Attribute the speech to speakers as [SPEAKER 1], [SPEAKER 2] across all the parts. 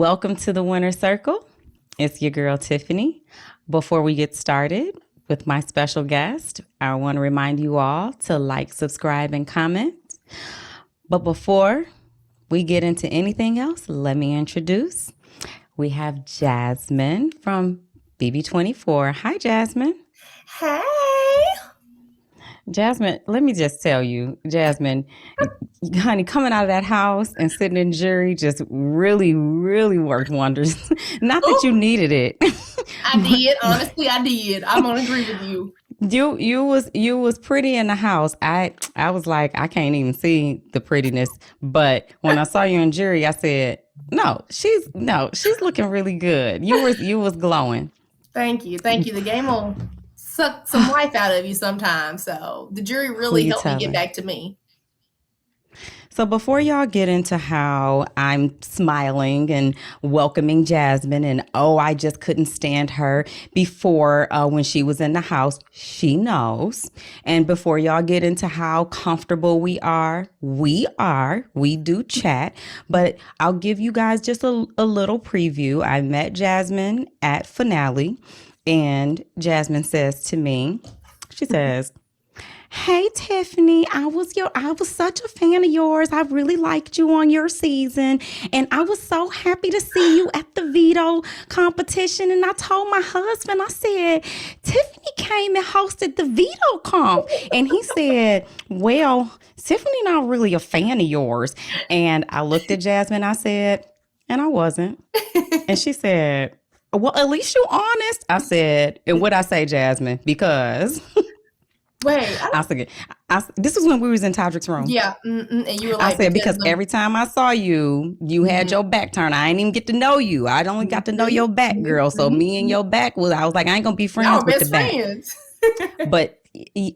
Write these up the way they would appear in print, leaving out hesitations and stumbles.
[SPEAKER 1] Welcome to the Winner Circle. It's your girl, Tiffany. Before we get started with my special guest, I want to remind you all to like, subscribe, and comment. But before we get into anything else, let me introduce. We have Jasmine from BB24. Hi, Jasmine.
[SPEAKER 2] Hey.
[SPEAKER 1] Jasmine, let me just tell you, Jasmine, honey, coming out of that house and sitting in jury just really, really worked wonders. Not that you
[SPEAKER 2] Oh,
[SPEAKER 1] needed it.
[SPEAKER 2] I did. Honestly, I did. I'm gonna agree with you.
[SPEAKER 1] You was pretty in the house. I was like, I can't even see the prettiness. But when I saw you in jury, I said, she's looking really good. You was glowing.
[SPEAKER 2] Thank you. Thank you. The game will suck some life out of you sometimes. So the jury
[SPEAKER 1] Who
[SPEAKER 2] really
[SPEAKER 1] you
[SPEAKER 2] helped me get
[SPEAKER 1] telling?
[SPEAKER 2] back to me.
[SPEAKER 1] So before y'all get into how I'm smiling and welcoming Jasmine and I just couldn't stand her before when she was in the house, she knows. And before y'all get into how comfortable we do chat, but I'll give you guys just a little preview. I met Jasmine at finale and Jasmine says to me, she says, "Hey Tiffany, I was such a fan of yours. I really liked you on your season, and I was so happy to see you at the veto competition. And I told my husband, I said, Tiffany came and hosted the veto comp, and he said, well, Tiffany not really a fan of yours." And I looked at Jasmine. I said, and I wasn't. And she said, well, at least you honest. I said, and what I say, Jasmine, because
[SPEAKER 2] Wait,
[SPEAKER 1] I said, this was when we was in Todrick's room.
[SPEAKER 2] yeah. And you were
[SPEAKER 1] I
[SPEAKER 2] like,
[SPEAKER 1] said,
[SPEAKER 2] because
[SPEAKER 1] because every time I saw you, you had
[SPEAKER 2] mhm,
[SPEAKER 1] your back turned. I ain't even get to know you. I only got to know
[SPEAKER 2] mhm,
[SPEAKER 1] your back,
[SPEAKER 2] mhm,
[SPEAKER 1] girl. So
[SPEAKER 2] mhm,
[SPEAKER 1] me and
[SPEAKER 2] mhm.
[SPEAKER 1] your back I was like, I ain't gonna be
[SPEAKER 2] Y'all
[SPEAKER 1] friends
[SPEAKER 2] are
[SPEAKER 1] with the
[SPEAKER 2] best
[SPEAKER 1] back.
[SPEAKER 2] friends.
[SPEAKER 1] But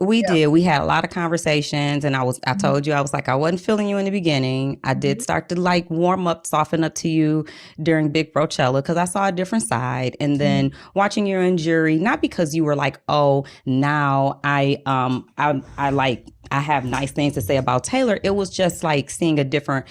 [SPEAKER 1] we
[SPEAKER 2] Yeah.
[SPEAKER 1] did. We had a lot of conversations, and I
[SPEAKER 2] Mhm,
[SPEAKER 1] told you, I was like, I wasn't feeling you in the beginning. I did
[SPEAKER 2] mhm,
[SPEAKER 1] start to like warm up, soften up to you during Big Brochella because I saw a different side. And then
[SPEAKER 2] mhm,
[SPEAKER 1] watching you in jury, not because you were like, oh, now I like I have nice things to say about Taylor. It was just like seeing a different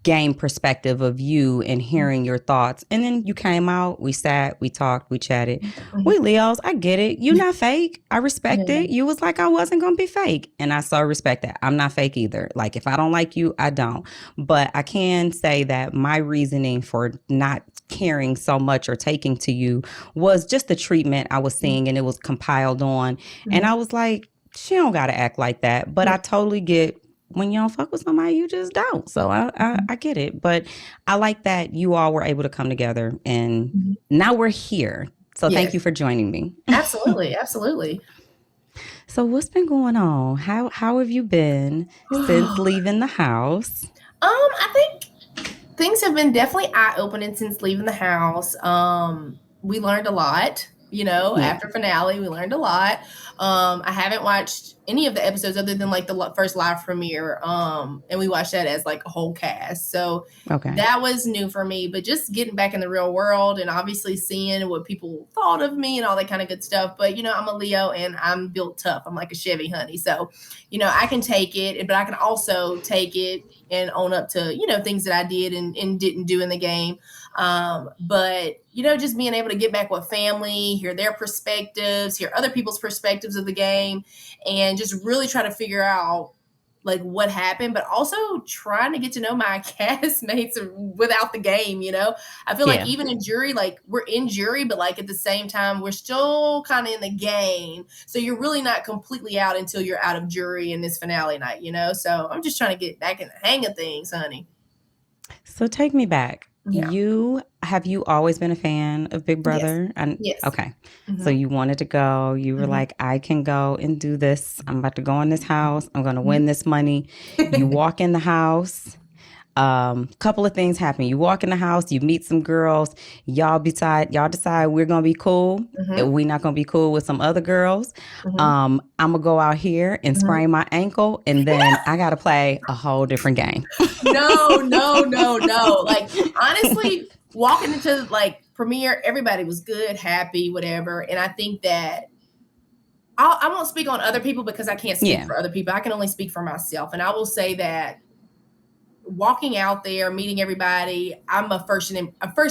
[SPEAKER 1] game perspective of you and hearing your thoughts. And then you came out, we sat, we talked, we chatted. We
[SPEAKER 2] mhm.
[SPEAKER 1] Leos, I get it. You not fake. I respect
[SPEAKER 2] Yeah.
[SPEAKER 1] it. You was like, I wasn't gonna be fake. And I so respect that. I'm not fake either. Like if I don't like you, I don't. But I can say that my reasoning for not caring so much or taking to you was just the treatment I was seeing and it was compiled on. And I
[SPEAKER 2] Mhm.
[SPEAKER 1] was like, she don't gotta act like that. But
[SPEAKER 2] Yeah.
[SPEAKER 1] I totally get when you don't fuck with somebody, you just don't. So I get it. But I like that you all were able to come together and
[SPEAKER 2] Mhm.
[SPEAKER 1] now we're here. So thank
[SPEAKER 2] Yes.
[SPEAKER 1] you for joining me.
[SPEAKER 2] Absolutely. Absolutely.
[SPEAKER 1] So what's been going on? How have you been since leaving the house?
[SPEAKER 2] I think things have been definitely eye-opening since leaving the house. We learned a lot,
[SPEAKER 1] Yeah.
[SPEAKER 2] after finale, we learned a lot. I haven't watched any of the episodes other than like the first live premiere. And we watched that as like a whole cast. So
[SPEAKER 1] Okay.
[SPEAKER 2] that was new for me, but just getting back in the real world and obviously seeing what people thought of me and all that kind of good stuff. But I'm a Leo and I'm built tough. I'm like a Chevy honey. So, I can take it, but I can also take it and own up to things that I did and didn't do in the game. But just being able to get back with family, hear their perspectives, hear other people's perspectives of the game, and just really try to figure out like what happened, but also trying to get to know my castmates without the game. I feel like
[SPEAKER 1] Yeah.
[SPEAKER 2] even in jury, like we're in jury, but like at the same time we're still kind of in the game, so you're really not completely out until you're out of jury in this finale night. So I'm just trying to get back in the hang of things, honey.
[SPEAKER 1] So take me back.
[SPEAKER 2] Yeah.
[SPEAKER 1] You always been a fan of Big
[SPEAKER 2] Yes.
[SPEAKER 1] Brother? And
[SPEAKER 2] Yes.
[SPEAKER 1] okay. So
[SPEAKER 2] Hmm.
[SPEAKER 1] you wanted to go. You were
[SPEAKER 2] Hmm.
[SPEAKER 1] like, I can go and do this. I'm about to go in this house. I'm gonna
[SPEAKER 2] Hmm.
[SPEAKER 1] win this money. You walk in the house. Couple of things happen. You walk in the house, you meet some girls, y'all decide we're gonna be cool.
[SPEAKER 2] Hmm.
[SPEAKER 1] And we not gonna be cool with some other girls.
[SPEAKER 2] Hmm.
[SPEAKER 1] I'm gonna go out here and
[SPEAKER 2] Hmm.
[SPEAKER 1] sprain my ankle, and then I gotta play a whole different game.
[SPEAKER 2] No, no, no, no. Like honestly, walking into like premiere, everybody was good, happy, whatever. And I think that I won't speak on other people because I can't speak
[SPEAKER 1] Yeah.
[SPEAKER 2] for other people. I can only speak for myself. And I will say that walking out there, meeting everybody, I'm a first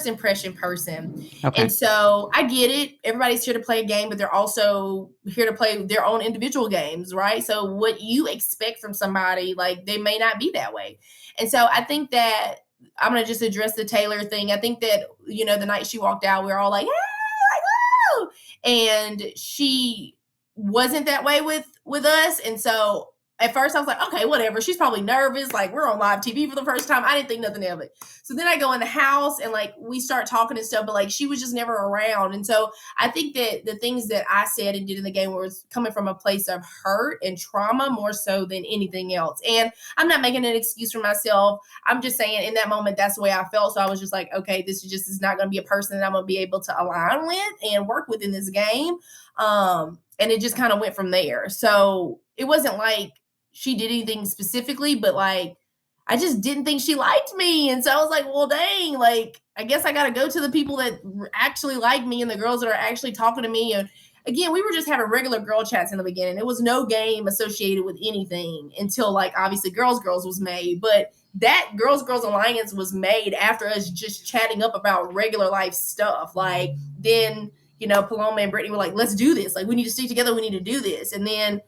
[SPEAKER 2] impression person.
[SPEAKER 1] Okay.
[SPEAKER 2] And so I get it. Everybody's here to play a game, but they're also here to play their own individual games, right? So what you expect from somebody, like they may not be that way. And so I think that I'm going to just address the Taylor thing. I think that, you know, the night she walked out, we were all like, "Ah," like, "Oh," and she wasn't that way with us. And so at first I was like, okay, whatever. She's probably nervous. Like, we're on live TV for the first time. I didn't think nothing of it. So then I go in the house and like we start talking and stuff, but like she was just never around. And so I think that the things that I said and did in the game was coming from a place of hurt and trauma more so than anything else. And I'm not making an excuse for myself. I'm just saying in that moment, that's the way I felt. So I was just like, okay, this is not going to be a person that I'm going to be able to align with and work with in this game. And it just kind of went from there. So it wasn't like she did anything specifically, but like I just didn't think she liked me. And so I was like, well, dang, like I guess I got to go to the people that actually like me and the girls that are actually talking to me. And again, we were just having regular girl chats in the beginning. There was no game associated with anything until like obviously Girls was made. But that Girls Alliance was made after us just chatting up about regular life stuff. Like then, you know, Paloma and Brittany were like, let's do this. Like we need to stick together. We need to do this. And then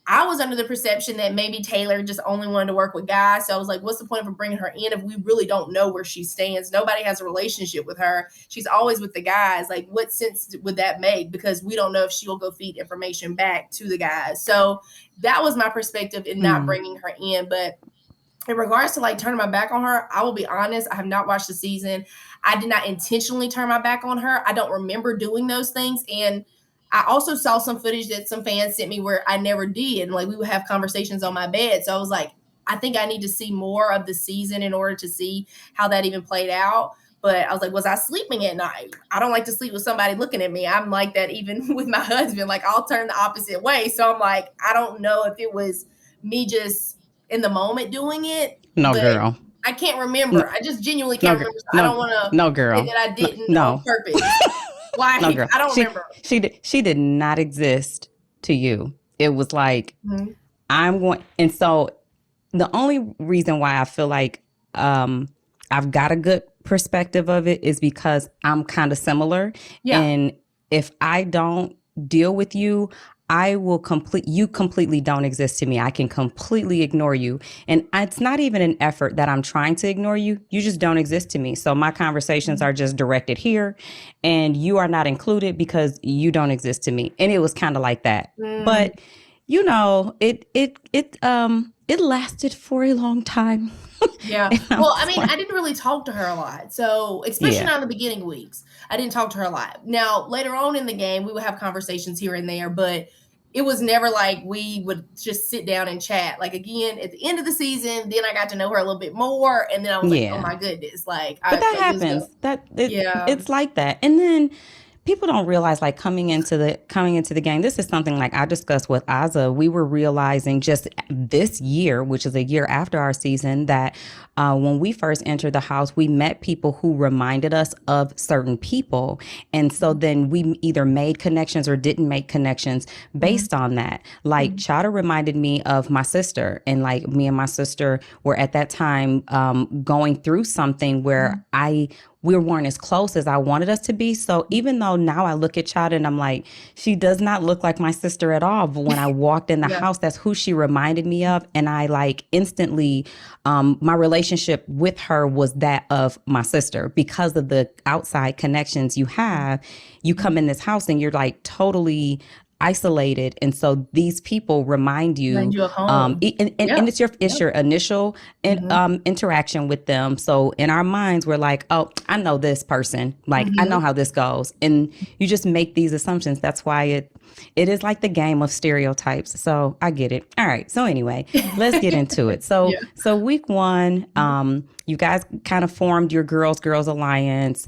[SPEAKER 2] I was under the perception that maybe Taylor just only wanted to work with guys. So I was like, what's the point of bringing her in if we really don't know where she stands? Nobody has a relationship with her. She's always with the guys. Like, what sense would that make? Because we don't know if she'll go feed information back to the guys. So that was my perspective in not bringing her in. But in regards to like turning my back on her, I will be honest, I have not watched the season. I did not intentionally turn my back on her. I don't remember doing those things. And I also saw some footage that some fans sent me where I never did. Like we would have conversations on my bed. So I was like, I think I need to see more of the season in order to see how that even played out. But I was like, was I sleeping at night? I don't like to sleep with somebody looking at me. I'm like that even with my husband. Like I'll turn the opposite way. So I'm like, I don't know if it was me just in the moment doing it.
[SPEAKER 1] No, girl.
[SPEAKER 2] I can't remember. I just genuinely can't remember. So I don't want to say that I didn't on purpose. Why?
[SPEAKER 1] No, girl.
[SPEAKER 2] I don't remember.
[SPEAKER 1] She did not exist to you. It was like, I'm going. And so the only reason why I feel like I've got a good perspective of it is because I'm kind of similar. Yeah. And if I don't deal with you, you completely don't exist to me. I can completely ignore you. And it's not even an effort that I'm trying to ignore you. You just don't exist to me. So my conversations are just directed here and you are not included because you don't exist to me. And it was kind of like that. But you know, it lasted for a long time.
[SPEAKER 2] Yeah. Well, I mean, I didn't really talk to her a lot. So, especially not in the beginning weeks, I didn't talk to her a lot. Now, later on in the game, we would have conversations here and there, but it was never like we would just sit down and chat. Like, again, at the end of the season, then I got to know her a little bit more. And then I was like, oh my goodness. Like,
[SPEAKER 1] but that happens. It's like that. And then people don't realize, like, coming into the game, this is something like I discussed with Aza. We were realizing just this year, which is a year after our season, that when we first entered the house, we met people who reminded us of certain people. And so then we either made connections or didn't make connections based on that. Like Chada reminded me of my sister, and like me and my sister were at that time going through something where we weren't as close as I wanted us to be. So even though now I look at Chada and I'm like, she does not look like my sister at all. But when I walked in the house, that's who she reminded me of. And I like instantly, my relationship with her was that of my sister because of the outside connections you have. You come in this house and you're like totally isolated, and so these people remind you of home. And it's your initial interaction with them. So in our minds we're like, oh, I know this person, like I know how this goes, and you just make these assumptions. That's why it is like the game of stereotypes. So I get it. All right, so anyway, let's get into it. So so week one, you guys kind of formed your Girls Alliance.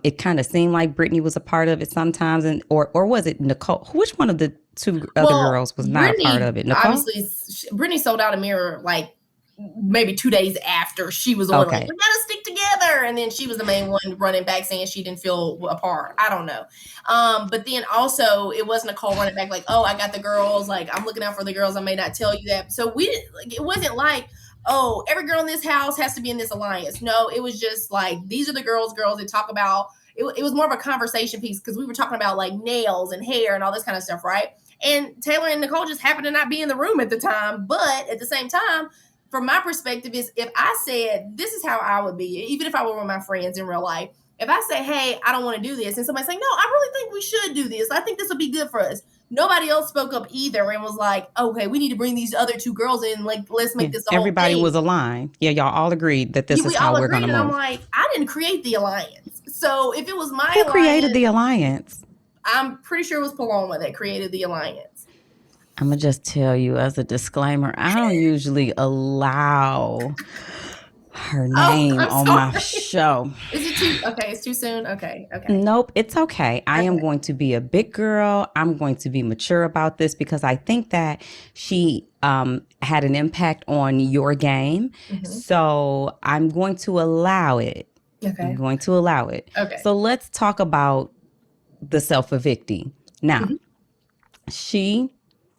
[SPEAKER 1] It kind of seemed like Brittany was a part of it sometimes, and or was it Nicole? Which one of the two other girls was not a part of it? Nicole?
[SPEAKER 2] Obviously, Brittany sold out Amira like maybe 2 days after she was on. Like, we gotta stick together. together. And then she was the main one running back saying she didn't feel a part. I don't know. But then also it wasn't Nicole running back like, oh, I got the girls. Like, I'm looking out for the girls. I may not tell you that. So we didn't, like, it wasn't like, oh, every girl in this house has to be in this alliance. No, it was just like, these are the girls that talk about, it was more of a conversation piece because we were talking about like nails and hair and all this kind of stuff, right? And Taylor and Nicole just happened to not be in the room at the time. But at the same time, from my perspective, is if I said, this is how I would be, even if I were with my friends in real life, if I say, hey, I don't want to do this, and somebody say, no, I really think we should do this. I think this would be good for us. Nobody else spoke up either and was like, okay, we need to bring these other two girls in. Like, let's make this the
[SPEAKER 1] Everybody
[SPEAKER 2] whole thing.
[SPEAKER 1] was aligned. Yeah, y'all all agreed that this is how we're going to move.
[SPEAKER 2] And I'm like, I didn't create the alliance. So if it was my
[SPEAKER 1] Who created the alliance?
[SPEAKER 2] I'm pretty sure it was Paloma that created the alliance.
[SPEAKER 1] I'm going to just tell you as a disclaimer, I don't usually allow her name on my show.
[SPEAKER 2] Is it too, okay, it's too soon? Okay.
[SPEAKER 1] Nope, it's okay. I am going to be a big girl. I'm going to be mature about this because I think that she had an impact on your game. Mm-hmm. So I'm going to allow it. Okay. I'm going to allow it. Okay. So let's talk about the self-evicting. Now, she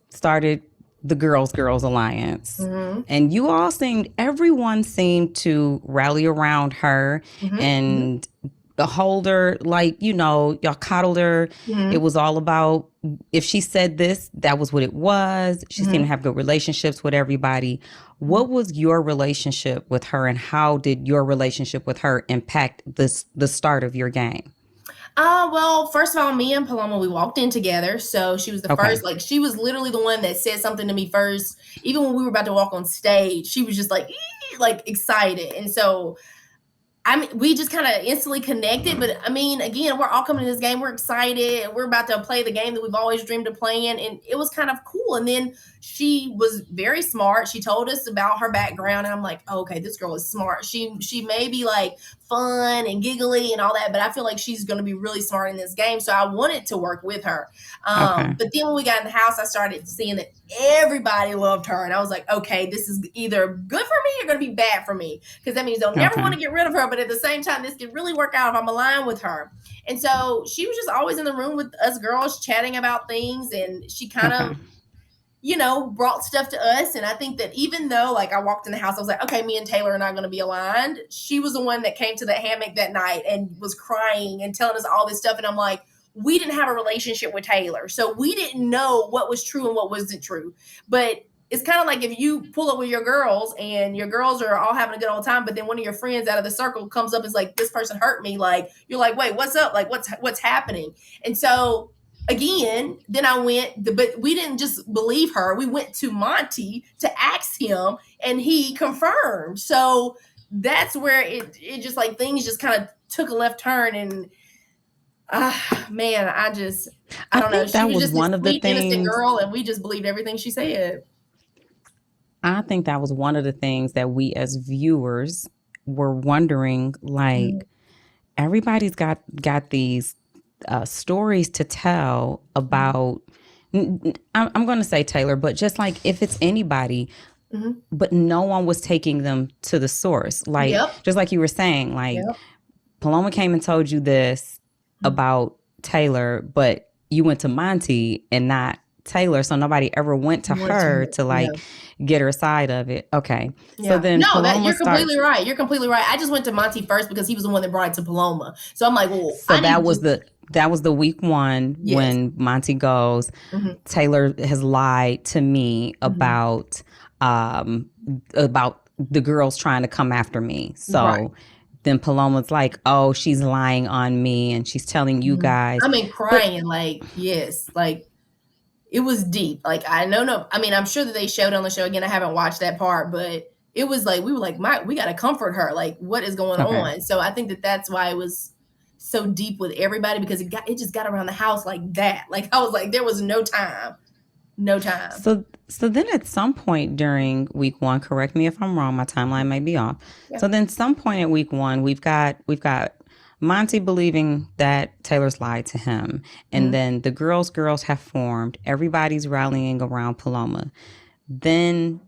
[SPEAKER 1] started the Girls Alliance. Mm-hmm. And you all everyone seemed to rally around her and hold her, like, y'all coddled her. Mm-hmm. It was all about, if she said this, that was what it was. She seemed to have good relationships with everybody. What was your relationship with her, and how did your relationship with her impact the start of your game?
[SPEAKER 2] Well, first of all, me and Paloma, we walked in together. So she was the first, like, she was literally the one that said something to me first. Even when we were about to walk on stage, she was just like excited. And so, we just kind of instantly connected. But I mean, again, we're all coming to this game. We're excited. We're about to play the game that we've always dreamed of playing. And it was kind of cool. And then she was very smart. She told us about her background. And I'm like, oh, okay, this girl is smart. She may be like fun and giggly and all that, but I feel like she's going to be really smart in this game. So I wanted to work with her. But then when we got in the house, I started seeing that everybody loved her. And I was like, okay, this is either good for me or going to be bad for me. Because that means they'll never want to get rid of her. But at the same time, this could really work out if I'm aligned with her. And so she was just always in the room with us girls chatting about things. And she kind of, brought stuff to us. And I think that even though, like, I walked in the house, I was like, okay, me and Taylor are not going to be aligned. She was the one that came to the hammock that night and was crying and telling us all this stuff. And I'm like, we didn't have a relationship with Taylor. So we didn't know what was true and what wasn't true. But it's kind of like if you pull up with your girls and your girls are all having a good old time, but then one of your friends out of the circle comes up and is like, this person hurt me. Like, you're like, wait, what's up? Like, what's happening? And so again, then I went, but we didn't just believe her. We went to Monty to ask him, and he confirmed. So that's where it just, like, things just kind of took a left turn. And man, I don't know. She was just one of the things, innocent girl, and we just believed everything she said.
[SPEAKER 1] I think that was one of the things that we as viewers were wondering, like, everybody's got these stories to tell about, I'm going to say Taylor, but just like if it's anybody, but no one was taking them to the source. Like, just like you were saying, like, Paloma came and told you this about Taylor, but you went to Monty and not Taylor. So nobody ever went to her to like get her side of it. Okay. Yeah. So then
[SPEAKER 2] you're completely right. You're completely right. I just went to Monty first because he was the one that brought it to Paloma. So I'm like, well,
[SPEAKER 1] so that was the week one when Monty goes, Taylor has lied to me about the girls trying to come after me. So then Paloma's like, oh, she's lying on me and she's telling you guys.
[SPEAKER 2] I mean, crying, like, it was deep. Like, I'm sure that they showed on the show. Again, I haven't watched that part, but it was like, we were like, we got to comfort her. Like, what is going on? So I think that that's why it was so deep with everybody, because it just got around the house like that. Like, I was like, there was no time.
[SPEAKER 1] So then at some point during week one, correct me if I'm wrong, my timeline may be off. Yeah. So then some point in week one, we've got Monty believing that Taylor's lied to him. And then the girls have formed. Everybody's rallying around Paloma. Then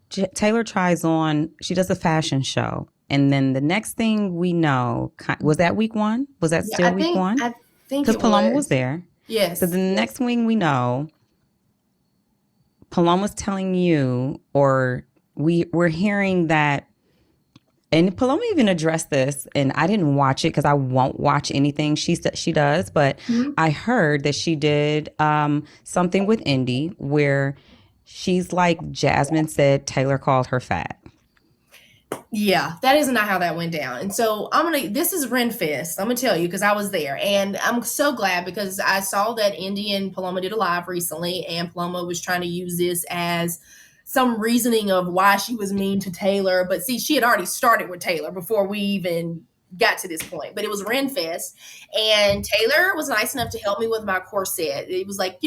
[SPEAKER 1] Taylor tries on, she does a fashion show And then the next thing we know, was that week 1? Was that
[SPEAKER 2] Yeah,
[SPEAKER 1] still week 1?
[SPEAKER 2] I think
[SPEAKER 1] Because
[SPEAKER 2] it
[SPEAKER 1] Paloma was
[SPEAKER 2] was.
[SPEAKER 1] there. So
[SPEAKER 2] Yes.
[SPEAKER 1] the next thing we know, Paloma's telling you, or we're hearing that, and Paloma even addressed this, and I didn't watch it because I won't watch anything she does, but
[SPEAKER 2] Mhm.
[SPEAKER 1] I heard that she did something with Indy where she's like, Jasmine said Taylor called her fat.
[SPEAKER 2] Yeah, that is not how that went down. And so this is Renfest. I'm gonna tell you because I was there, and I'm so glad because I saw that Indy and Paloma did a live recently, and Paloma was trying to use this as some reasoning of why she was mean to Taylor. But see, she had already started with Taylor before we even got to this point. But it was Renfest, and Taylor was nice enough to help me with my corset. It was like,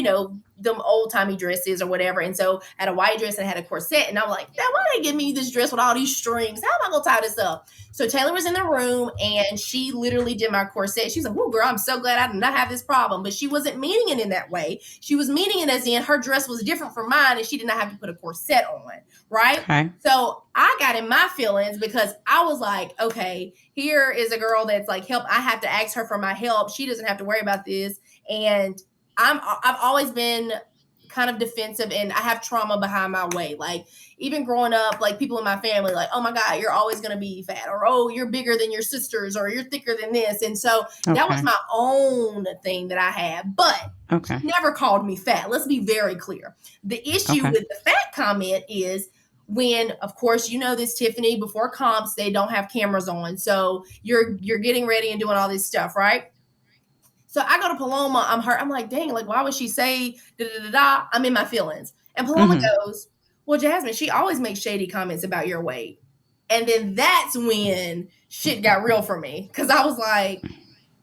[SPEAKER 2] them old timey dresses or whatever. And so I had a white dress and had a corset. And I'm like, why they give me this dress with all these strings? How am I gonna tie this up? So Taylor was in the room and she literally did my corset. She's like, "Oh, girl, I'm so glad I did not have this problem." But she wasn't meaning it in that way. She was meaning it as in her dress was different from mine and she did not have to put a corset on, right?
[SPEAKER 1] Okay.
[SPEAKER 2] So I got in my feelings because I was like, okay, here is a girl that's like, help. I have to ask her for my help. She doesn't have to worry about this. And I've always been kind of defensive and I have trauma behind my weight. Like even growing up, like people in my family, like, oh my God, you're always going to be fat, or, oh, you're bigger than your sisters, or you're thicker than this. And so that was my own thing that I had, but she never called me fat. Let's be very clear. The issue with the fat comment is when, of course, this, Tiffany, before comps, they don't have cameras on. So you're getting ready and doing all this stuff, right? So I go to Paloma, I'm hurt. I'm like, dang, like, why would she say da da da da? I'm in my feelings. And Paloma goes, well, Jasmine, she always makes shady comments about your weight. And then that's when shit got real for me. Cause I was like,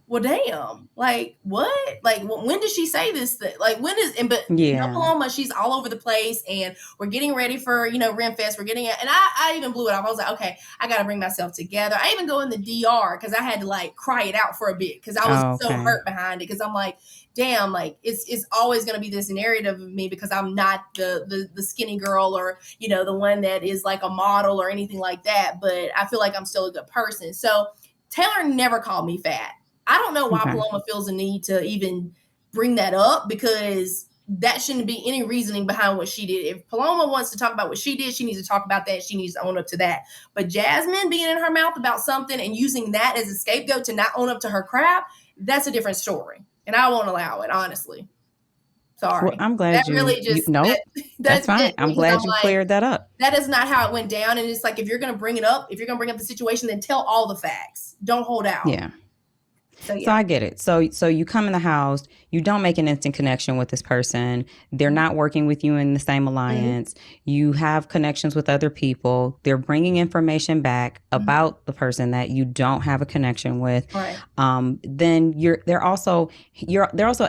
[SPEAKER 2] well, damn, like what? Like when did she say this thing? Like when is, and but Paloma, she's all over the place and we're getting ready for, Renfest. We're getting it. And I even blew it off. I was like, okay, I got to bring myself together. I even go in the DR because I had to like cry it out for a bit because I was so hurt behind it. Cause I'm like, damn, like it's always going to be this narrative of me because I'm not the skinny girl or, the one that is like a model or anything like that. But I feel like I'm still a good person. So Taylor never called me fat. I don't know why Paloma feels the need to even bring that up because that shouldn't be any reasoning behind what she did. If Paloma wants to talk about what she did, she needs to talk about that. She needs to own up to that. But Jasmine being in her mouth about something and using that as a scapegoat to not own up to her crap, that's a different story. And I won't allow it, honestly. Sorry.
[SPEAKER 1] Well, I'm glad
[SPEAKER 2] that really just
[SPEAKER 1] that's fine. I'm glad you cleared that up.
[SPEAKER 2] That is not how it went down. And it's like, if you're going to bring it up, if you're going to bring up the situation, then tell all the facts. Don't hold out.
[SPEAKER 1] Yeah. So I get it. So you come in the house, you don't make an instant connection with this person. They're not working with you in the same alliance. You have connections with other people. They're bringing information back about the person that you don't have a connection with.
[SPEAKER 2] Right.
[SPEAKER 1] Then they're also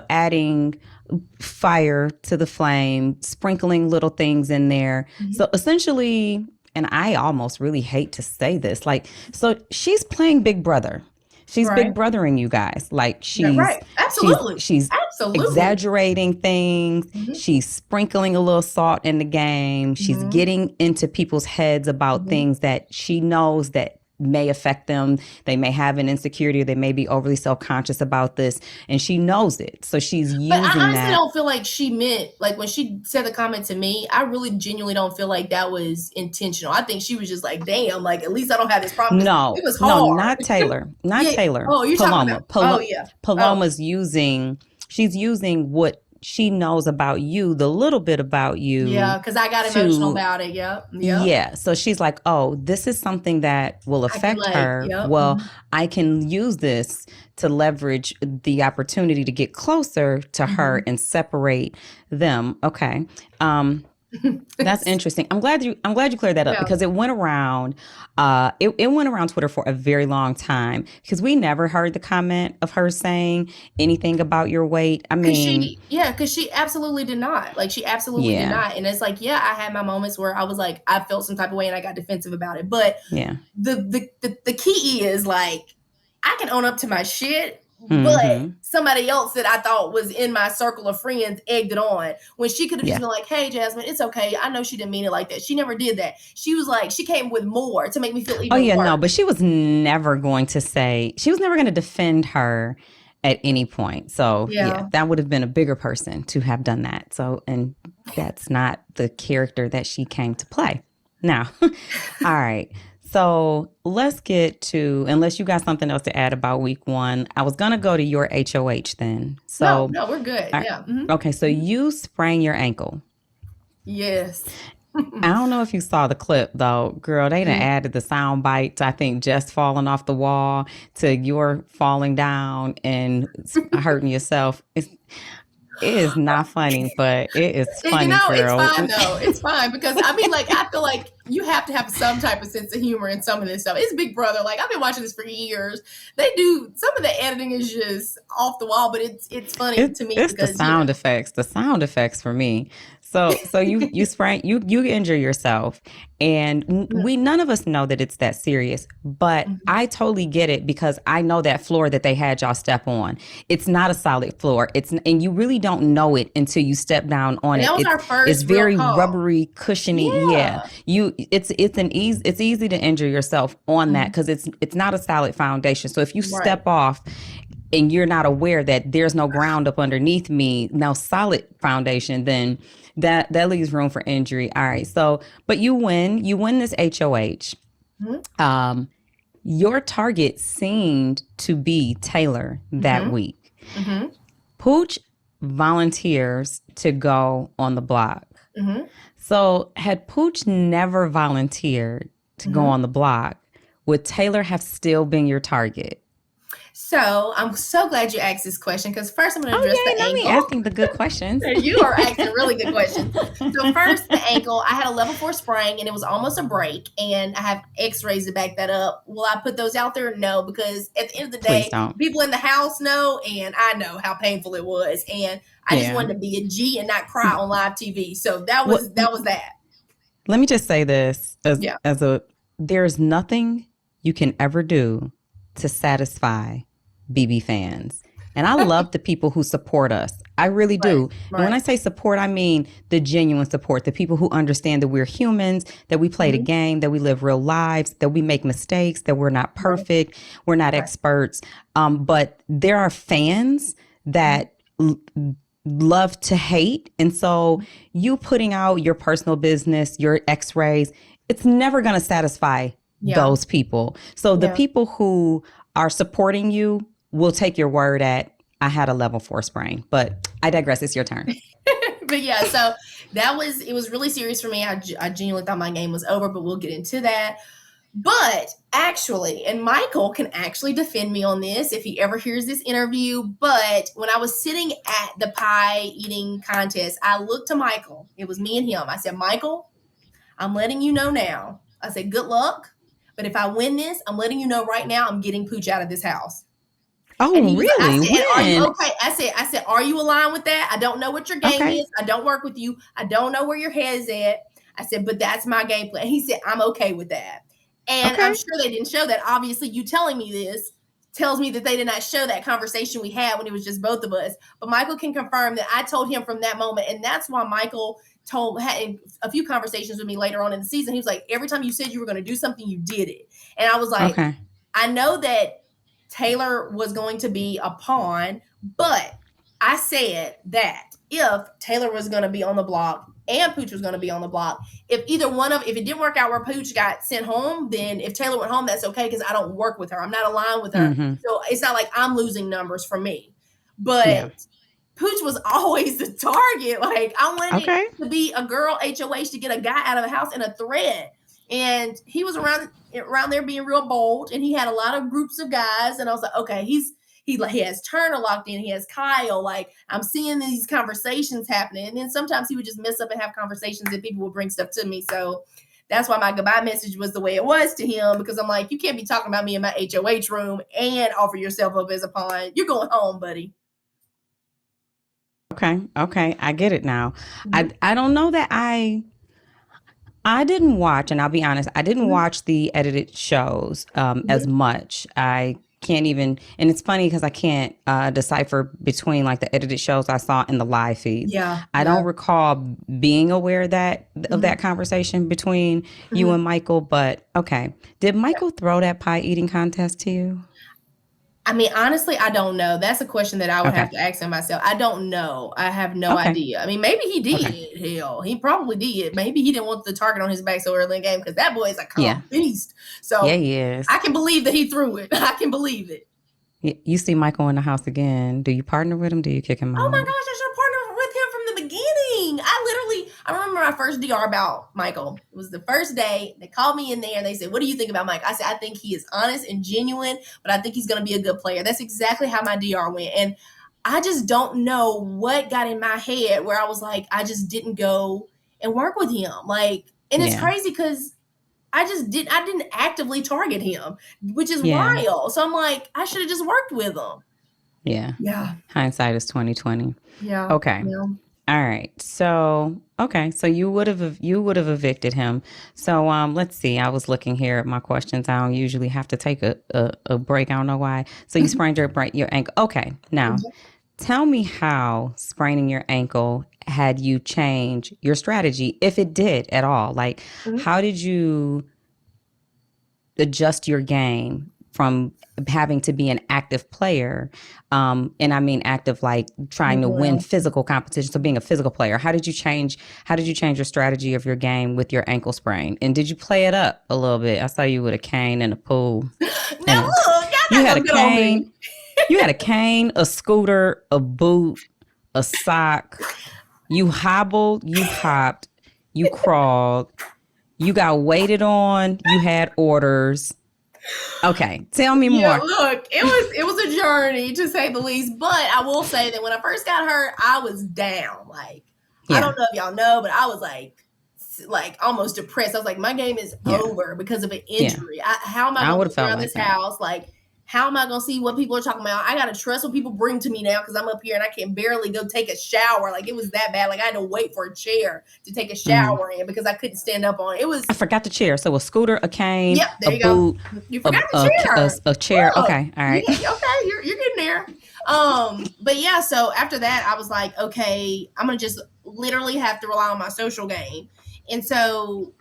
[SPEAKER 1] adding fire to the flame, sprinkling little things in there. So essentially, and I almost really hate to say this, like, so she's playing Big Brother. She's Big Brothering you guys. Like she's
[SPEAKER 2] absolutely
[SPEAKER 1] she's exaggerating things. She's sprinkling a little salt in the game. She's getting into people's heads about things that she knows that may affect them. They may have an insecurity or they may be overly self-conscious about this. And she knows it. So she's using that.
[SPEAKER 2] But I honestly don't feel like she meant, like when she said the comment to me, I really genuinely don't feel like that was intentional. I think she was just like, damn, like at least I don't have this problem.
[SPEAKER 1] No,
[SPEAKER 2] it was hard.
[SPEAKER 1] No, not Taylor. Not Taylor.
[SPEAKER 2] Oh, you're
[SPEAKER 1] Paloma.
[SPEAKER 2] talking about,
[SPEAKER 1] Paloma's she's using what she knows about you, the little bit about you.
[SPEAKER 2] Yeah, because I got emotional about it. Yep.
[SPEAKER 1] Yeah. So she's like, oh, this is something that will affect her. Well, I can use this to leverage the opportunity to get closer to her and separate them. Okay. That's interesting. I'm glad you cleared that up because it went around. It went around Twitter for a very long time because we never heard the comment of her saying anything about your weight. I mean,
[SPEAKER 2] because she absolutely did not. Like she absolutely did not. And it's like, I had my moments where I was like, I felt some type of way and I got defensive about it. But the key is like, I can own up to my shit, but
[SPEAKER 1] Mm-hmm.
[SPEAKER 2] somebody else that I thought was in my circle of friends egged it on when she could have just
[SPEAKER 1] Yeah.
[SPEAKER 2] been like, hey, Jasmine, it's okay. I know she didn't mean it like that. She never did that. She was like, she came with more to make me feel
[SPEAKER 1] Oh
[SPEAKER 2] even
[SPEAKER 1] yeah, no,
[SPEAKER 2] worse.
[SPEAKER 1] but she was never going to say, she was never going to defend her at any point. So yeah,
[SPEAKER 2] Yeah.
[SPEAKER 1] that would have been a bigger person to have done that. So, and that's not the character that she came to play. Now, all right. So let's get to, unless you got something else to add about week one, I was going to go to your HOH then.
[SPEAKER 2] No,
[SPEAKER 1] So,
[SPEAKER 2] no, we're good.
[SPEAKER 1] all right.
[SPEAKER 2] Yeah. Mm-hmm.
[SPEAKER 1] Okay. So
[SPEAKER 2] Mm-hmm.
[SPEAKER 1] you sprain your ankle.
[SPEAKER 2] Yes.
[SPEAKER 1] I don't know if you saw the clip though, girl. They done added the sound bites. I think just falling off the wall to your falling down and hurting yourself. It is not funny, but it is
[SPEAKER 2] You
[SPEAKER 1] funny,
[SPEAKER 2] know, it's
[SPEAKER 1] girl.
[SPEAKER 2] fine though. It's fine because I mean, like, I feel like you have to have some type of sense of humor in some of this stuff. It's Big Brother. Like, I've been watching this for years. They do some of the editing is just off the wall, but it's funny to me
[SPEAKER 1] It's the
[SPEAKER 2] because
[SPEAKER 1] sound effects. The sound effects for me. So you sprain you injure yourself, and we none of us know that it's that serious. But I totally get it because I know that floor that they had y'all step on. It's not a solid floor. And you really don't know it until you step down on
[SPEAKER 2] and
[SPEAKER 1] it.
[SPEAKER 2] that was our
[SPEAKER 1] It's
[SPEAKER 2] first real
[SPEAKER 1] very
[SPEAKER 2] call.
[SPEAKER 1] rubbery, cushiony. Yeah,
[SPEAKER 2] Yeah.
[SPEAKER 1] it's easy to injure yourself on that because it's not a solid foundation. So if you
[SPEAKER 2] Right.
[SPEAKER 1] step off and you're not aware that there's no ground up underneath me, no solid foundation, then that leaves room for injury. All right. So, but you win this HOH.
[SPEAKER 2] Mm-hmm.
[SPEAKER 1] Your target seemed to be Taylor that
[SPEAKER 2] Mm-hmm.
[SPEAKER 1] week.
[SPEAKER 2] Mm-hmm.
[SPEAKER 1] Pooch volunteers to go on the block.
[SPEAKER 2] Mm-hmm.
[SPEAKER 1] So had Pooch never volunteered to go on the block, would Taylor have still been your target?
[SPEAKER 2] So I'm so glad you asked this question because first I'm going to address
[SPEAKER 1] Oh,
[SPEAKER 2] the
[SPEAKER 1] yeah, not me
[SPEAKER 2] ankle.
[SPEAKER 1] asking the good questions.
[SPEAKER 2] You are asking really good questions. So first, the ankle. I had a level 4 sprain, and it was almost a break. And I have X-rays to back that up. Will I put those out there? No, because at the end of the
[SPEAKER 1] Please
[SPEAKER 2] day,
[SPEAKER 1] don't.
[SPEAKER 2] people in the house know, and I know how painful it was. And I just
[SPEAKER 1] Yeah.
[SPEAKER 2] wanted to be a G and not cry on live TV. So that
[SPEAKER 1] Well,
[SPEAKER 2] was that.
[SPEAKER 1] let me just say this
[SPEAKER 2] Yeah.
[SPEAKER 1] there's nothing you can ever do to satisfy BB fans. And I love the people who support us. I really do.
[SPEAKER 2] Right.
[SPEAKER 1] And when I say support, I mean the genuine support, the people who understand that we're humans, that we play the game, that we live real lives, that we make mistakes, that we're not perfect, we're not experts. But there are fans that love to hate. And so you putting out your personal business, your X-rays, it's never going to satisfy those people. So the people who are supporting you will take your word at, I had a level 4 sprain. But I digress. It's your turn.
[SPEAKER 2] But yeah, so it was really serious for me. I genuinely thought my game was over, but we'll get into that. But actually, and Michael can actually defend me on this if he ever hears this interview. But when I was sitting at the pie eating contest, I looked to Michael. It was me and him. I said, Michael, I'm letting you know now. I said, good luck. But if I win this, I'm letting you know right now I'm getting Pooch out of this house.
[SPEAKER 1] Oh,
[SPEAKER 2] and he was,
[SPEAKER 1] really?
[SPEAKER 2] I said, are you
[SPEAKER 1] When?
[SPEAKER 2] okay? I said, are you aligned with that? I don't know what your game is. I don't work with you. I don't know where your head's at. I said, but that's my game plan. He said, I'm okay with that. And I'm sure they didn't show that. Obviously, you telling me this tells me that they did not show that conversation we had when it was just both of us. But Michael can confirm that I told him from that moment. And that's why Michael had a few conversations with me later on in the season. He was like, every time you said you were going to do something, you did it. And I was like, I know that Taylor was going to be a pawn, but I said that if Taylor was going to be on the block and Pooch was going to be on the block, if it didn't work out where Pooch got sent home, then if Taylor went home, that's okay because I don't work with her. I'm not aligned with her. So it's not like I'm losing numbers for me. But Pooch was always the target. Like I wanted it to be a girl HOH to get a guy out of the house in a thread. And he was around there being real bold, and he had a lot of groups of guys. And I was like, okay, he has Turner locked in, he has Kyle. Like I'm seeing these conversations happening, and then sometimes he would just mess up and have conversations, and people would bring stuff to me. So that's why my goodbye message was the way it was to him, because I'm like, you can't be talking about me in my HOH room and offer yourself up as a pawn. You're going home, buddy.
[SPEAKER 1] Okay, I get it now. I don't know that I didn't watch, and I'll be honest, I didn't watch the edited shows as much. I can't even, and it's funny because I can't decipher between like the edited shows I saw and the live feeds.
[SPEAKER 2] Yeah,
[SPEAKER 1] I
[SPEAKER 2] yeah.
[SPEAKER 1] don't recall being aware of
[SPEAKER 2] Mhm,
[SPEAKER 1] that conversation between you
[SPEAKER 2] mhm.
[SPEAKER 1] and Michael, but okay. Did Michael throw that pie eating contest to you?
[SPEAKER 2] I mean, honestly, I don't know. That's a question that I would
[SPEAKER 1] Okay.
[SPEAKER 2] have to ask him myself. I don't know. I have no
[SPEAKER 1] Okay.
[SPEAKER 2] idea. I mean, maybe he
[SPEAKER 1] Okay.
[SPEAKER 2] did. Hell, he probably did. Maybe he didn't want the target on his back so early in the game because that boy is a
[SPEAKER 1] Yeah.
[SPEAKER 2] calm beast.
[SPEAKER 1] Yeah,
[SPEAKER 2] So
[SPEAKER 1] he
[SPEAKER 2] I
[SPEAKER 1] is.
[SPEAKER 2] can believe that he threw it. I can believe it.
[SPEAKER 1] You see Michael in the house again. Do you partner with him? Do you kick him
[SPEAKER 2] Oh my
[SPEAKER 1] out?
[SPEAKER 2] gosh, I should have partnered with him from the beginning. I remember my first DR about Michael. It was the first day. They called me in there and they said, "What do you think about Mike?" I said, "I think he is honest and genuine, but I think he's going to be a good player." That's exactly how my DR went. And I just don't know what got in my head where I was like, I just didn't go and work with him. Like, and it's
[SPEAKER 1] Yeah.
[SPEAKER 2] crazy because I didn't actively target him, which is
[SPEAKER 1] Yeah.
[SPEAKER 2] wild. So I'm like, I should have just worked with him.
[SPEAKER 1] Yeah.
[SPEAKER 2] Yeah.
[SPEAKER 1] Hindsight is 2020.
[SPEAKER 2] Yeah.
[SPEAKER 1] Okay.
[SPEAKER 2] Yeah.
[SPEAKER 1] All right. So, okay. So you would have evicted him. So, let's see. I was looking here at my questions. I don't usually have to take a break. I don't know why. So you sprained your ankle. Okay. Now, tell me how spraining your ankle had you change your strategy, if it did at all. Like,
[SPEAKER 2] Mhm.
[SPEAKER 1] how did you adjust your game from having to be an active player, and I mean active like trying to win
[SPEAKER 2] Well,
[SPEAKER 1] physical competition, so being a physical player? How did you change your strategy of your game with your ankle sprain, and did you play it up a little bit? I saw you with a cane and a pool,
[SPEAKER 2] now
[SPEAKER 1] and
[SPEAKER 2] look, y'all
[SPEAKER 1] you
[SPEAKER 2] not
[SPEAKER 1] had a
[SPEAKER 2] gonna get on
[SPEAKER 1] cane,
[SPEAKER 2] me.
[SPEAKER 1] a scooter, a boot, a sock. You hobbled, you hopped, you crawled, you got waited on, you had orders. Okay, tell me
[SPEAKER 2] Yeah,
[SPEAKER 1] more.
[SPEAKER 2] look, it was a journey to say the least. But I will say that when I first got hurt, I was down. Like, I
[SPEAKER 1] Yeah,
[SPEAKER 2] don't know if y'all know, but I was like almost depressed. I was like, my game is
[SPEAKER 1] yeah,
[SPEAKER 2] over because of an
[SPEAKER 1] yeah.
[SPEAKER 2] injury. How am I
[SPEAKER 1] I
[SPEAKER 2] gonna
[SPEAKER 1] would have
[SPEAKER 2] move
[SPEAKER 1] felt
[SPEAKER 2] around
[SPEAKER 1] like
[SPEAKER 2] this
[SPEAKER 1] that.
[SPEAKER 2] house? Like, how am I gonna see what people are talking about? I gotta trust what people bring to me now because I'm up here and I can barely go take a shower. Like, it was that bad. Like, I had to wait for a chair to take a
[SPEAKER 1] Hmm.
[SPEAKER 2] shower in because I couldn't stand up on it. It
[SPEAKER 1] I
[SPEAKER 2] was
[SPEAKER 1] forgot the chair. So a scooter, a cane,
[SPEAKER 2] Yep, there
[SPEAKER 1] a
[SPEAKER 2] you go.
[SPEAKER 1] boot,
[SPEAKER 2] You
[SPEAKER 1] a
[SPEAKER 2] forgot
[SPEAKER 1] a,
[SPEAKER 2] the chair.
[SPEAKER 1] a chair.
[SPEAKER 2] Look,
[SPEAKER 1] Okay, all right.
[SPEAKER 2] yeah, okay, you're getting there. But yeah, so after that, I was like, okay, I'm gonna just literally have to rely on my social game. And so,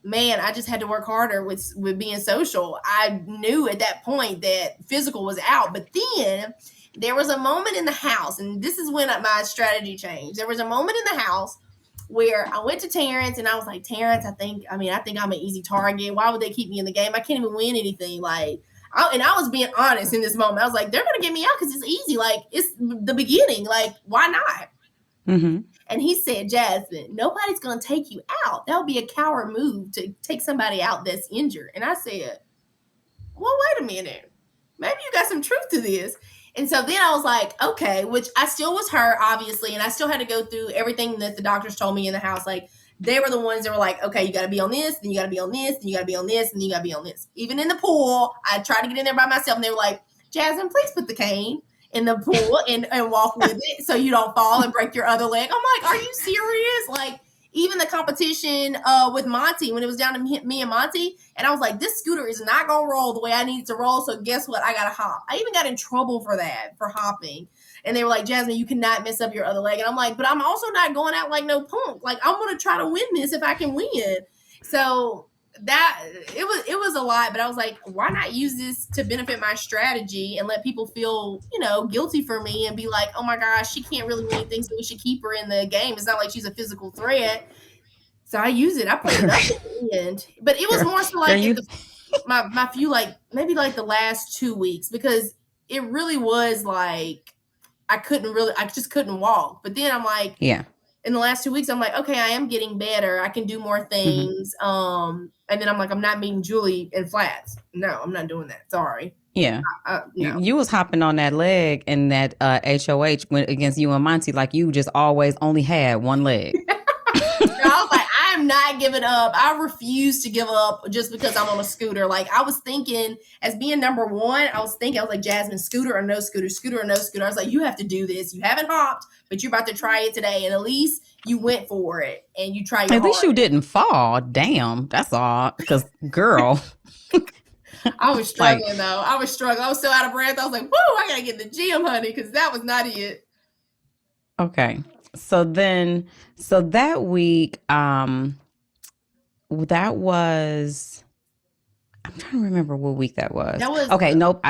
[SPEAKER 2] man, I just had to work harder with being social. I knew at that point that physical was out, but then there was a moment in the house, and this is when my strategy changed. There was a moment in the house where I went to Terrence and I was like, Terrence, I think I'm an easy target. Why would they keep me in the game? I can't even win anything. Like, and I was being honest in this moment. I was like, they're gonna get me out because it's easy. Like, it's the beginning. Like, why not?
[SPEAKER 1] Mm-hmm.
[SPEAKER 2] And he said, Jasmine, nobody's gonna take you out. That would be a coward move to take somebody out that's injured. And I said, well, wait a minute. Maybe you got some truth to this. And so then I was like, okay, which I still was hurt, obviously, and I still had to go through everything that the doctors told me in the house. Like, they were the ones that were like, okay, you got to be on this, then you got to be on this, then you got to be on this, and you got to be on this. Even in the pool, I tried to get in there by myself, and they were like, Jasmine, please put the cane in the pool and walk with it so you don't fall and break your other leg. I'm like, are you serious? Like, even the competition with Monty, when it was down to me and Monty, and I was like, this scooter is not going to roll the way I need it to roll. So guess what? I got to hop. I even got in trouble for that, for hopping. And they were like, Jasmine, you cannot mess up your other leg. And I'm like, but I'm also not going out like no punk. Like, I'm going to try to win this if I can win. So that it was a lot, but I was like, why not use this to benefit my strategy and let people feel, guilty for me and be like, oh my gosh, she can't really win anything, so we should keep her in the game. It's not like she's a physical threat. So I use it. I played it up at the end. But it was
[SPEAKER 1] Girl,
[SPEAKER 2] more so
[SPEAKER 1] girl,
[SPEAKER 2] like
[SPEAKER 1] you.
[SPEAKER 2] my few, like maybe like the last 2 weeks, because it really was like I just couldn't walk. But then I'm like,
[SPEAKER 1] Yeah.
[SPEAKER 2] in the last 2 weeks, I'm like, okay, I am getting better. I can do more
[SPEAKER 1] Mm-hmm.
[SPEAKER 2] things. And then I'm like, I'm not meeting Julie in flats. No, I'm not doing that. Sorry.
[SPEAKER 1] Yeah. You,
[SPEAKER 2] No.
[SPEAKER 1] you was hopping on that leg in that HOH against you and Monty like you just always only had one leg.
[SPEAKER 2] No, I was like, I am not giving up. I refuse to give up just because I'm on a scooter. Like, I was thinking, as being number one, I was like, Jasmine, scooter or no scooter, scooter or no scooter. I was like, you have to do this. You haven't hopped, but you're about to try it today. And at least you went for it and you try your
[SPEAKER 1] At least you
[SPEAKER 2] hardest.
[SPEAKER 1] didn't fall. Damn, that's all. Because girl,
[SPEAKER 2] I was
[SPEAKER 1] Like,
[SPEAKER 2] struggling though. I was struggling. I was so out of breath. I was like, "Woo! I gotta get in the gym, honey," because that was not it.
[SPEAKER 1] okay. So that week, that was, I'm trying to remember what week that was.
[SPEAKER 2] That was
[SPEAKER 1] Okay, nope.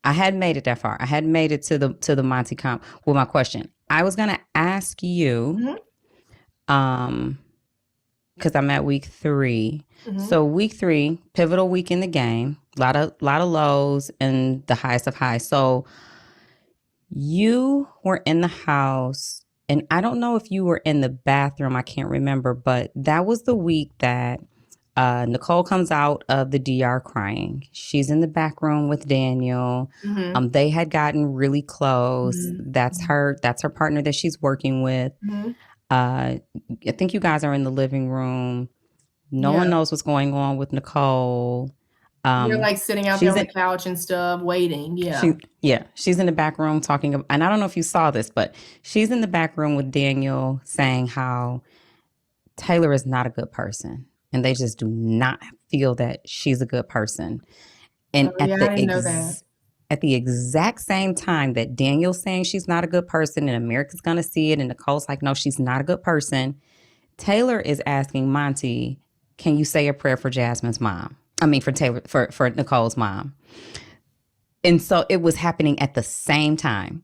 [SPEAKER 1] I hadn't made it that far. I hadn't made it to the Monty comp with my question. I was gonna ask you,
[SPEAKER 2] mhm,
[SPEAKER 1] um, because I'm at week 3.
[SPEAKER 2] mhm.
[SPEAKER 1] So week 3, pivotal week in the game. Lot of lows and the highest of highs. So you were in the house, and I don't know if you were in the bathroom. I can't remember, but that was the week that Nicole comes out of the DR crying. She's in the back room with Daniel.
[SPEAKER 2] Mhm.
[SPEAKER 1] They had gotten really close.
[SPEAKER 2] Mhm.
[SPEAKER 1] That's her. That's her partner that she's working with.
[SPEAKER 2] Mhm.
[SPEAKER 1] I think you guys are in the living room. No one
[SPEAKER 2] Yeah.
[SPEAKER 1] knows what's going on with Nicole.
[SPEAKER 2] You're,
[SPEAKER 1] Um,
[SPEAKER 2] like, sitting out there
[SPEAKER 1] she's
[SPEAKER 2] on the
[SPEAKER 1] in.
[SPEAKER 2] couch and stuff waiting, yeah.
[SPEAKER 1] She Yeah, she's in the back room talking, and I don't know if you saw this, but she's in the back room with Daniel saying how Taylor is not a good person, and they just do not feel that she's a good person.
[SPEAKER 2] Oh,
[SPEAKER 1] And
[SPEAKER 2] yeah, I didn't know that.
[SPEAKER 1] at the exact same time that Daniel's saying she's not a good person, and America's gonna see it, and Nicole's like, no, she's not a good person. Taylor is asking Monty, can you say a prayer for Jasmine's mom? I mean, for Taylor, for Nicole's mom. And so it was happening at the same time.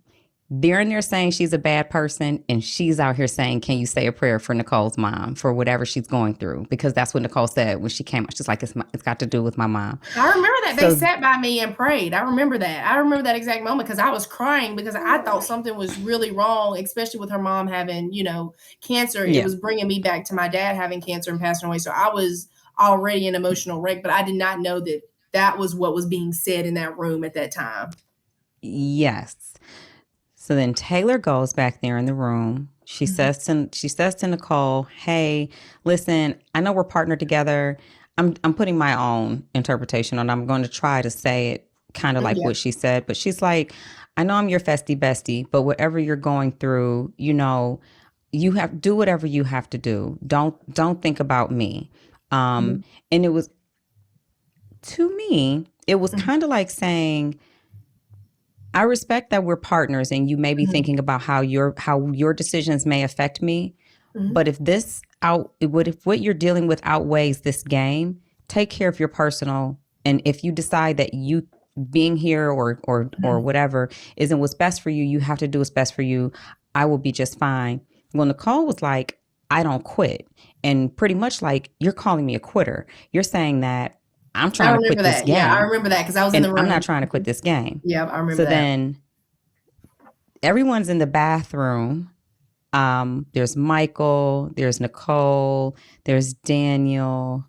[SPEAKER 1] They're in there saying she's a bad person, and she's out here saying, can you say a prayer for Nicole's mom for whatever she's going through? Because that's what Nicole said when she came out. She's like, it's got to do with my mom.
[SPEAKER 2] I remember that they
[SPEAKER 1] So,
[SPEAKER 2] sat by me and prayed. I remember that. I remember that exact moment because I was crying because I thought something was really wrong, especially with her mom having, cancer. It
[SPEAKER 1] yeah.
[SPEAKER 2] was bringing me back to my dad having cancer and passing away. So I was already an emotional wreck, but I did not know that that was what was being said in that room at that time.
[SPEAKER 1] Yes. So then Taylor goes back there in the room.
[SPEAKER 2] Mhm.
[SPEAKER 1] She says to Nicole, "Hey, listen, I know we're partnered together. I'm putting my own interpretation on it. I'm going to try to say it kind of like
[SPEAKER 2] Yeah.
[SPEAKER 1] what she said, but she's like, I know I'm your festie bestie, but whatever you're going through, you have do whatever you have to do. Don't think about me." Um,
[SPEAKER 2] Mhm.
[SPEAKER 1] and it was to me, it was
[SPEAKER 2] Mhm.
[SPEAKER 1] kind of like saying, I respect that we're partners and you may be
[SPEAKER 2] Mhm.
[SPEAKER 1] thinking about how your decisions may affect me.
[SPEAKER 2] Mhm.
[SPEAKER 1] But if what you're dealing with outweighs this game, take care of your personal. And if you decide that you being here or
[SPEAKER 2] Mhm.
[SPEAKER 1] whatever isn't what's best for you, you have to do what's best for you. I will be just fine. Well, Nicole was like, I don't quit. And pretty much like, you're calling me a quitter. You're saying that I'm
[SPEAKER 2] I
[SPEAKER 1] trying to
[SPEAKER 2] remember
[SPEAKER 1] quit this
[SPEAKER 2] that. Yeah, I
[SPEAKER 1] game
[SPEAKER 2] remember that because I was in
[SPEAKER 1] and
[SPEAKER 2] the
[SPEAKER 1] I'm not
[SPEAKER 2] room.
[SPEAKER 1] trying to quit this game.
[SPEAKER 2] Yeah, I remember
[SPEAKER 1] So
[SPEAKER 2] that.
[SPEAKER 1] then everyone's in the bathroom. There's Michael, there's Nicole, there's Daniel.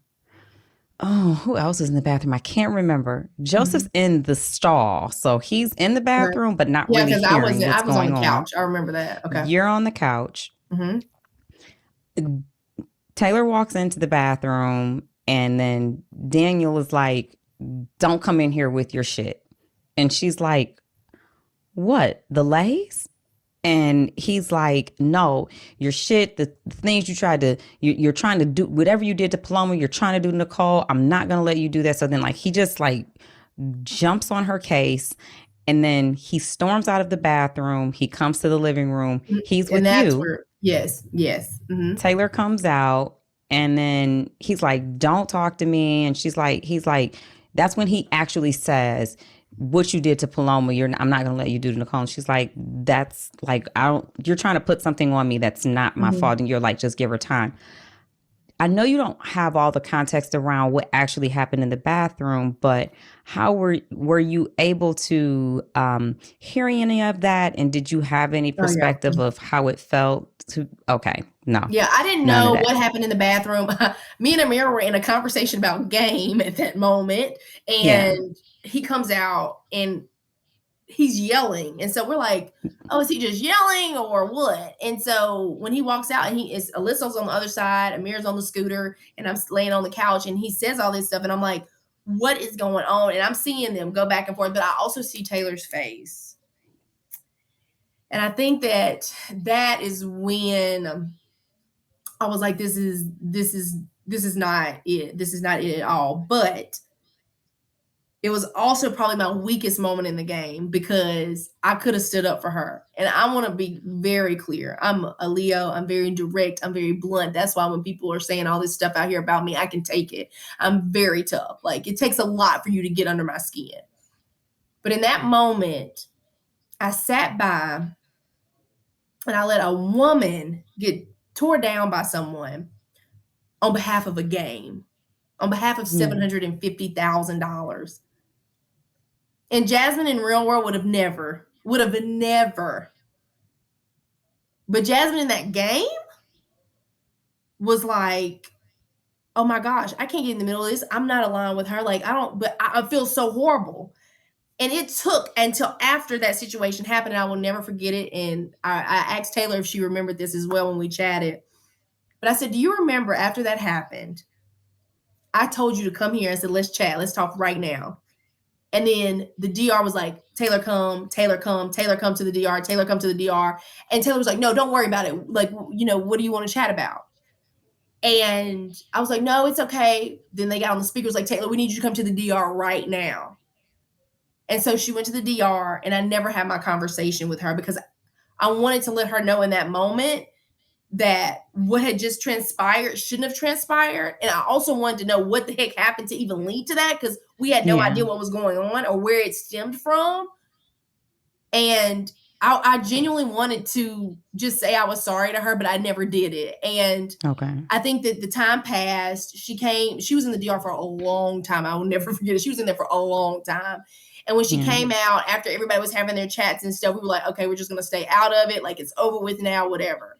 [SPEAKER 1] Oh, who else is in the bathroom? I can't remember.
[SPEAKER 2] Mhm.
[SPEAKER 1] Joseph's in the stall. So he's in the
[SPEAKER 2] Right.
[SPEAKER 1] bathroom, but not
[SPEAKER 2] Yeah,
[SPEAKER 1] really
[SPEAKER 2] because
[SPEAKER 1] hearing
[SPEAKER 2] I
[SPEAKER 1] what's
[SPEAKER 2] was on the
[SPEAKER 1] going on.
[SPEAKER 2] couch. I remember that. Okay.
[SPEAKER 1] You're on the couch.
[SPEAKER 2] Mhm.
[SPEAKER 1] Taylor walks into the bathroom, and then Daniel is like, don't come in here with your shit. And she's like, what? The Lays? And he's like, no, your shit, the things you're trying to do, whatever you did to Paloma, you're trying to do to Nicole. I'm not going to let you do that. So then, like, he just like jumps on her case, and then he storms out of the bathroom. He comes to the living room.
[SPEAKER 2] Mhm.
[SPEAKER 1] He's
[SPEAKER 2] And
[SPEAKER 1] with
[SPEAKER 2] that's
[SPEAKER 1] you.
[SPEAKER 2] where yes, yes. Mhm.
[SPEAKER 1] Taylor comes out, and then he's like, don't talk to me. And he's like, that's when he actually says, what you did to Paloma, I'm not gonna let you do to Nicole. And she's like, that's like, you're trying to put something on me that's not my
[SPEAKER 2] Mhm.
[SPEAKER 1] fault. And you're like, just give her time. I know you don't have all the context around what actually happened in the bathroom, but how were you able to hear any of that? And did you have any
[SPEAKER 2] Oh, yeah.
[SPEAKER 1] perspective of how it felt to? Okay, no,
[SPEAKER 2] Yeah, I didn't
[SPEAKER 1] none of
[SPEAKER 2] know
[SPEAKER 1] that.
[SPEAKER 2] what happened in the bathroom. Me and Amira were in a conversation about game at that moment,
[SPEAKER 1] Yeah.
[SPEAKER 2] and he comes out and he's yelling. And so we're like, oh, is he just yelling or what? And so when he walks out and he is Alyssa's on the other side, Amira's on the scooter, and I'm laying on the couch and he says all this stuff. And I'm like, what is going on? And I'm seeing them go back and forth, but I also see Taylor's face. And I think that that is when I was like, this is not it. This is not it at all. But it was also probably my weakest moment in the game because I could have stood up for her. And I want to be very clear. I'm a Leo. I'm very direct. I'm very blunt. That's why when people are saying all this stuff out here about me, I can take it. I'm very tough. Like, it takes a lot for you to get under my skin. But in that moment, I sat by and I let a woman get tore down by someone on behalf of a game, on behalf of $750,000. And Jasmine in real world would have never. But Jasmine in that game was like, oh my gosh, I can't get in the middle of this. I'm not aligned with her. Like, but I feel so horrible. And it took until after that situation happened, and I will never forget it. And I asked Taylor if she remembered this as well when we chatted. But I said, do you remember after that happened, I told you to come here and said, let's chat. Let's talk right now. And then the DR was like, Taylor, come to the DR, Taylor, come to the DR. And Taylor was like, no, don't worry about it. Like, what do you want to chat about? And I was like, no, it's okay. Then they got on the speakers like, Taylor, we need you to come to the DR right now. And so she went to the DR, and I never had my conversation with her because I wanted to let her know in that moment that what had just transpired shouldn't have transpired. And I also wanted to know what the heck happened to even lead to that, because we had no idea what was going on or where it stemmed from. And I genuinely wanted to just say I was sorry to her, but I never did it. And I think that the time passed. She was in the DR for a long time. I will never forget it. She was in there for a long time. And when she came out, after everybody was having their chats and stuff, we were like, okay, we're just going to stay out of it. Like, it's over with now, whatever.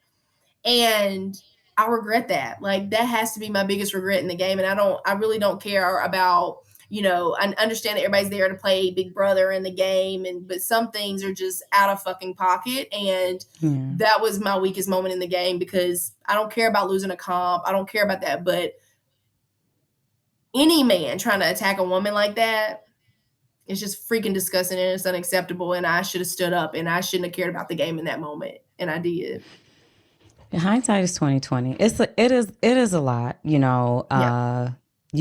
[SPEAKER 2] And I regret that. Like, that has to be my biggest regret in the game. And I really don't care about, I understand that everybody's there to play Big Brother in the game, but some things are just out of fucking pocket. And that was my weakest moment in the game, because I don't care about losing a comp. I don't care about that. But any man trying to attack a woman like that, it's just freaking disgusting, and it's unacceptable. And I should have stood up, and I shouldn't have cared about the game in that moment. And I did.
[SPEAKER 1] Hindsight is 2020. It is a lot, you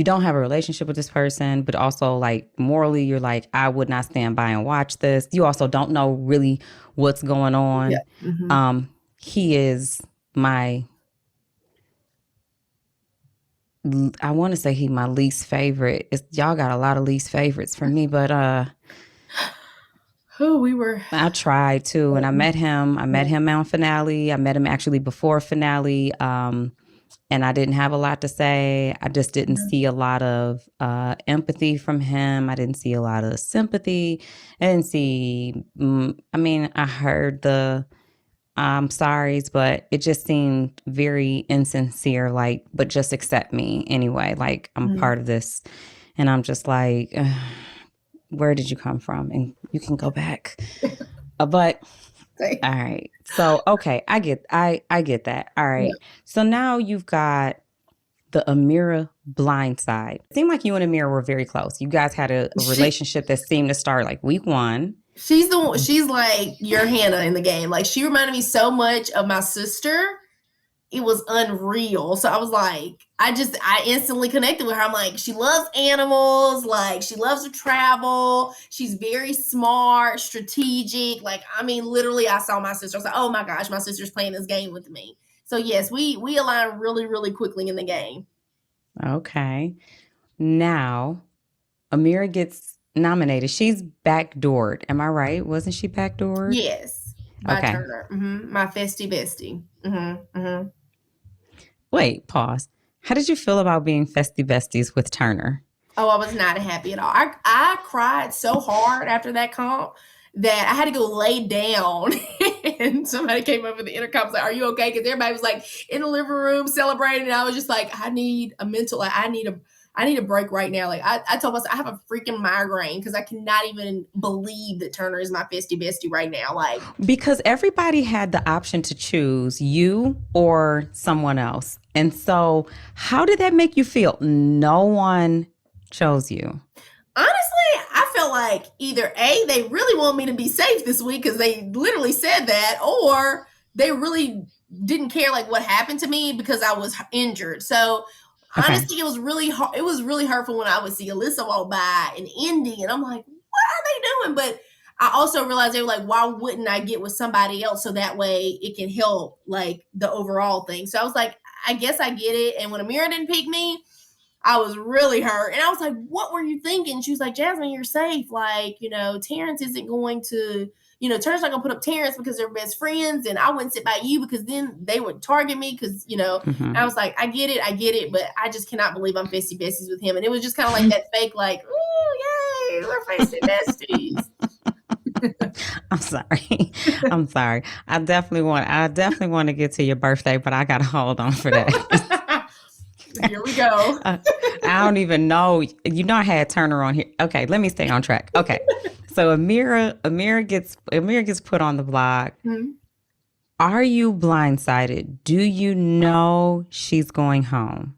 [SPEAKER 1] don't have a relationship with this person, but also, like, morally, you're like, I would not stand by and watch this. You also don't know really what's going on.
[SPEAKER 2] Yeah. Mm-hmm.
[SPEAKER 1] He is my, I want to say my least favorite. Y'all got a lot of least favorites for me, but I tried to, and I met him on finale. I met him actually before finale. And I didn't have a lot to say. I just didn't see a lot of empathy from him. I didn't see a lot of sympathy. I didn't see, I heard the sorries, but it just seemed very insincere, like, but just accept me anyway. Like, I'm part of this. And I'm just like, where did you come from? And you can go back. But all right. So, okay, I get that. All right. Yeah. So now you've got the Amira blind side. It seemed like you and Amira were very close. You guys had a relationship that seemed to start like week 1.
[SPEAKER 2] She's like your Hannah in the game. Like, she reminded me so much of my sister. It was unreal. So I was like, I instantly connected with her. I'm like, she loves animals. Like, she loves to travel. She's very smart, strategic. Like, literally, I saw my sister. I was like, oh my gosh, my sister's playing this game with me. So yes, we aligned really, really quickly in the game.
[SPEAKER 1] Okay. Now, Amira gets nominated. She's backdoored. Am I right? Wasn't she backdoored?
[SPEAKER 2] Yes. By Turner. Mm-hmm. My Festie Bestie. Mm-hmm. Mm-hmm.
[SPEAKER 1] Wait, pause. How did you feel about being Festie Besties with Turner?
[SPEAKER 2] Oh, I was not happy at all. I cried so hard after that comp that I had to go lay down. And somebody came over the intercom and was like, are you okay? Because everybody was like in the living room celebrating. And I was just like, I need a break right now. Like, I told myself I have a freaking migraine because I cannot even believe that Turner is my Festie Bestie right now. Like,
[SPEAKER 1] because everybody had the option to choose you or someone else. And so how did that make you feel? No one chose you.
[SPEAKER 2] Honestly, I felt like either A, they really want me to be safe this week because they literally said that, or they really didn't care like what happened to me because I was injured. So
[SPEAKER 1] Okay.
[SPEAKER 2] honestly, it was really it was really hurtful when I would see Alyssa walk by and Indy, and I'm like, what are they doing? But I also realized they were like, why wouldn't I get with somebody else so that way it can help like the overall thing? So I was like, I guess I get it. And when Amira didn't pick me, I was really hurt. And I was like, what were you thinking? She was like, Jasmine, you're safe. Like, Terrence isn't going to, Terrence not going to put up Terrence because they're best friends. And I wouldn't sit by you because then they would target me because,
[SPEAKER 1] Mm-hmm.
[SPEAKER 2] I was like, I get it. But I just cannot believe I'm Festie Besties with him. And it was just kind of like that fake, like, ooh, yay, we're Festie Besties.
[SPEAKER 1] I'm sorry. I'm sorry. I definitely want to get to your birthday, but I got to hold on for that.
[SPEAKER 2] Here we go.
[SPEAKER 1] I don't even know. I had Turner on here. Okay, let me stay on track. Okay. So Amira gets put on the block.
[SPEAKER 2] Mm-hmm.
[SPEAKER 1] Are you blindsided? Do you know she's going home?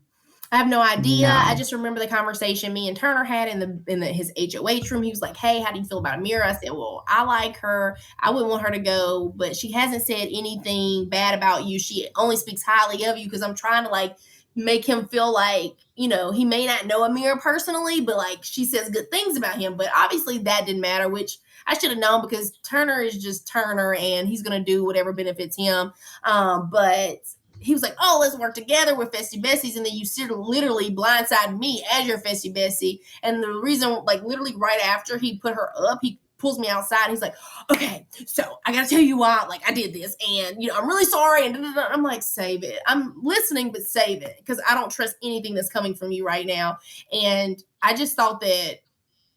[SPEAKER 2] I have no idea.
[SPEAKER 1] No.
[SPEAKER 2] I just remember the conversation me and Turner had in his HOH room. He was like, "Hey, how do you feel about Amira?" I said, "Well, I like her. I wouldn't want her to go, but she hasn't said anything bad about you. She only speaks highly of you because I'm trying to like make him feel like, he may not know Amira personally, but like she says good things about him. But obviously that didn't matter, which I should have known because Turner is just Turner and he's going to do whatever benefits him. But he was like, "Oh, let's work together with Festie Besties," and then you literally blindsided me as your Festie Bestie. And the reason, like, literally right after he put her up, he pulls me outside. He's like, "Okay, so I gotta tell you why, like, I did this, and I'm really sorry." And I'm like, "Save it. I'm listening, but save it because I don't trust anything that's coming from you right now." And I just thought that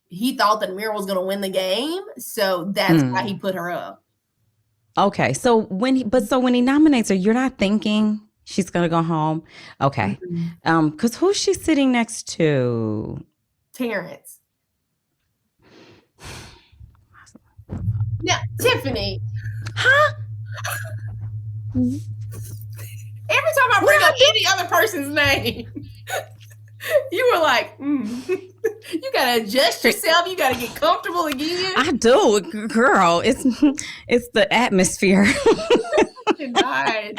[SPEAKER 2] he thought that Amira was gonna win the game, so that's why he put her up.
[SPEAKER 1] Okay. So when he nominates her, you're not thinking she's gonna go home. Okay. Because who's she sitting next to?
[SPEAKER 2] Terrence. Now, Tiffany.
[SPEAKER 1] Huh?
[SPEAKER 2] Every time I bring up any other person's name, you were like, you gotta adjust yourself. You gotta get comfortable again.
[SPEAKER 1] I do, girl. It's the atmosphere.
[SPEAKER 2] Right.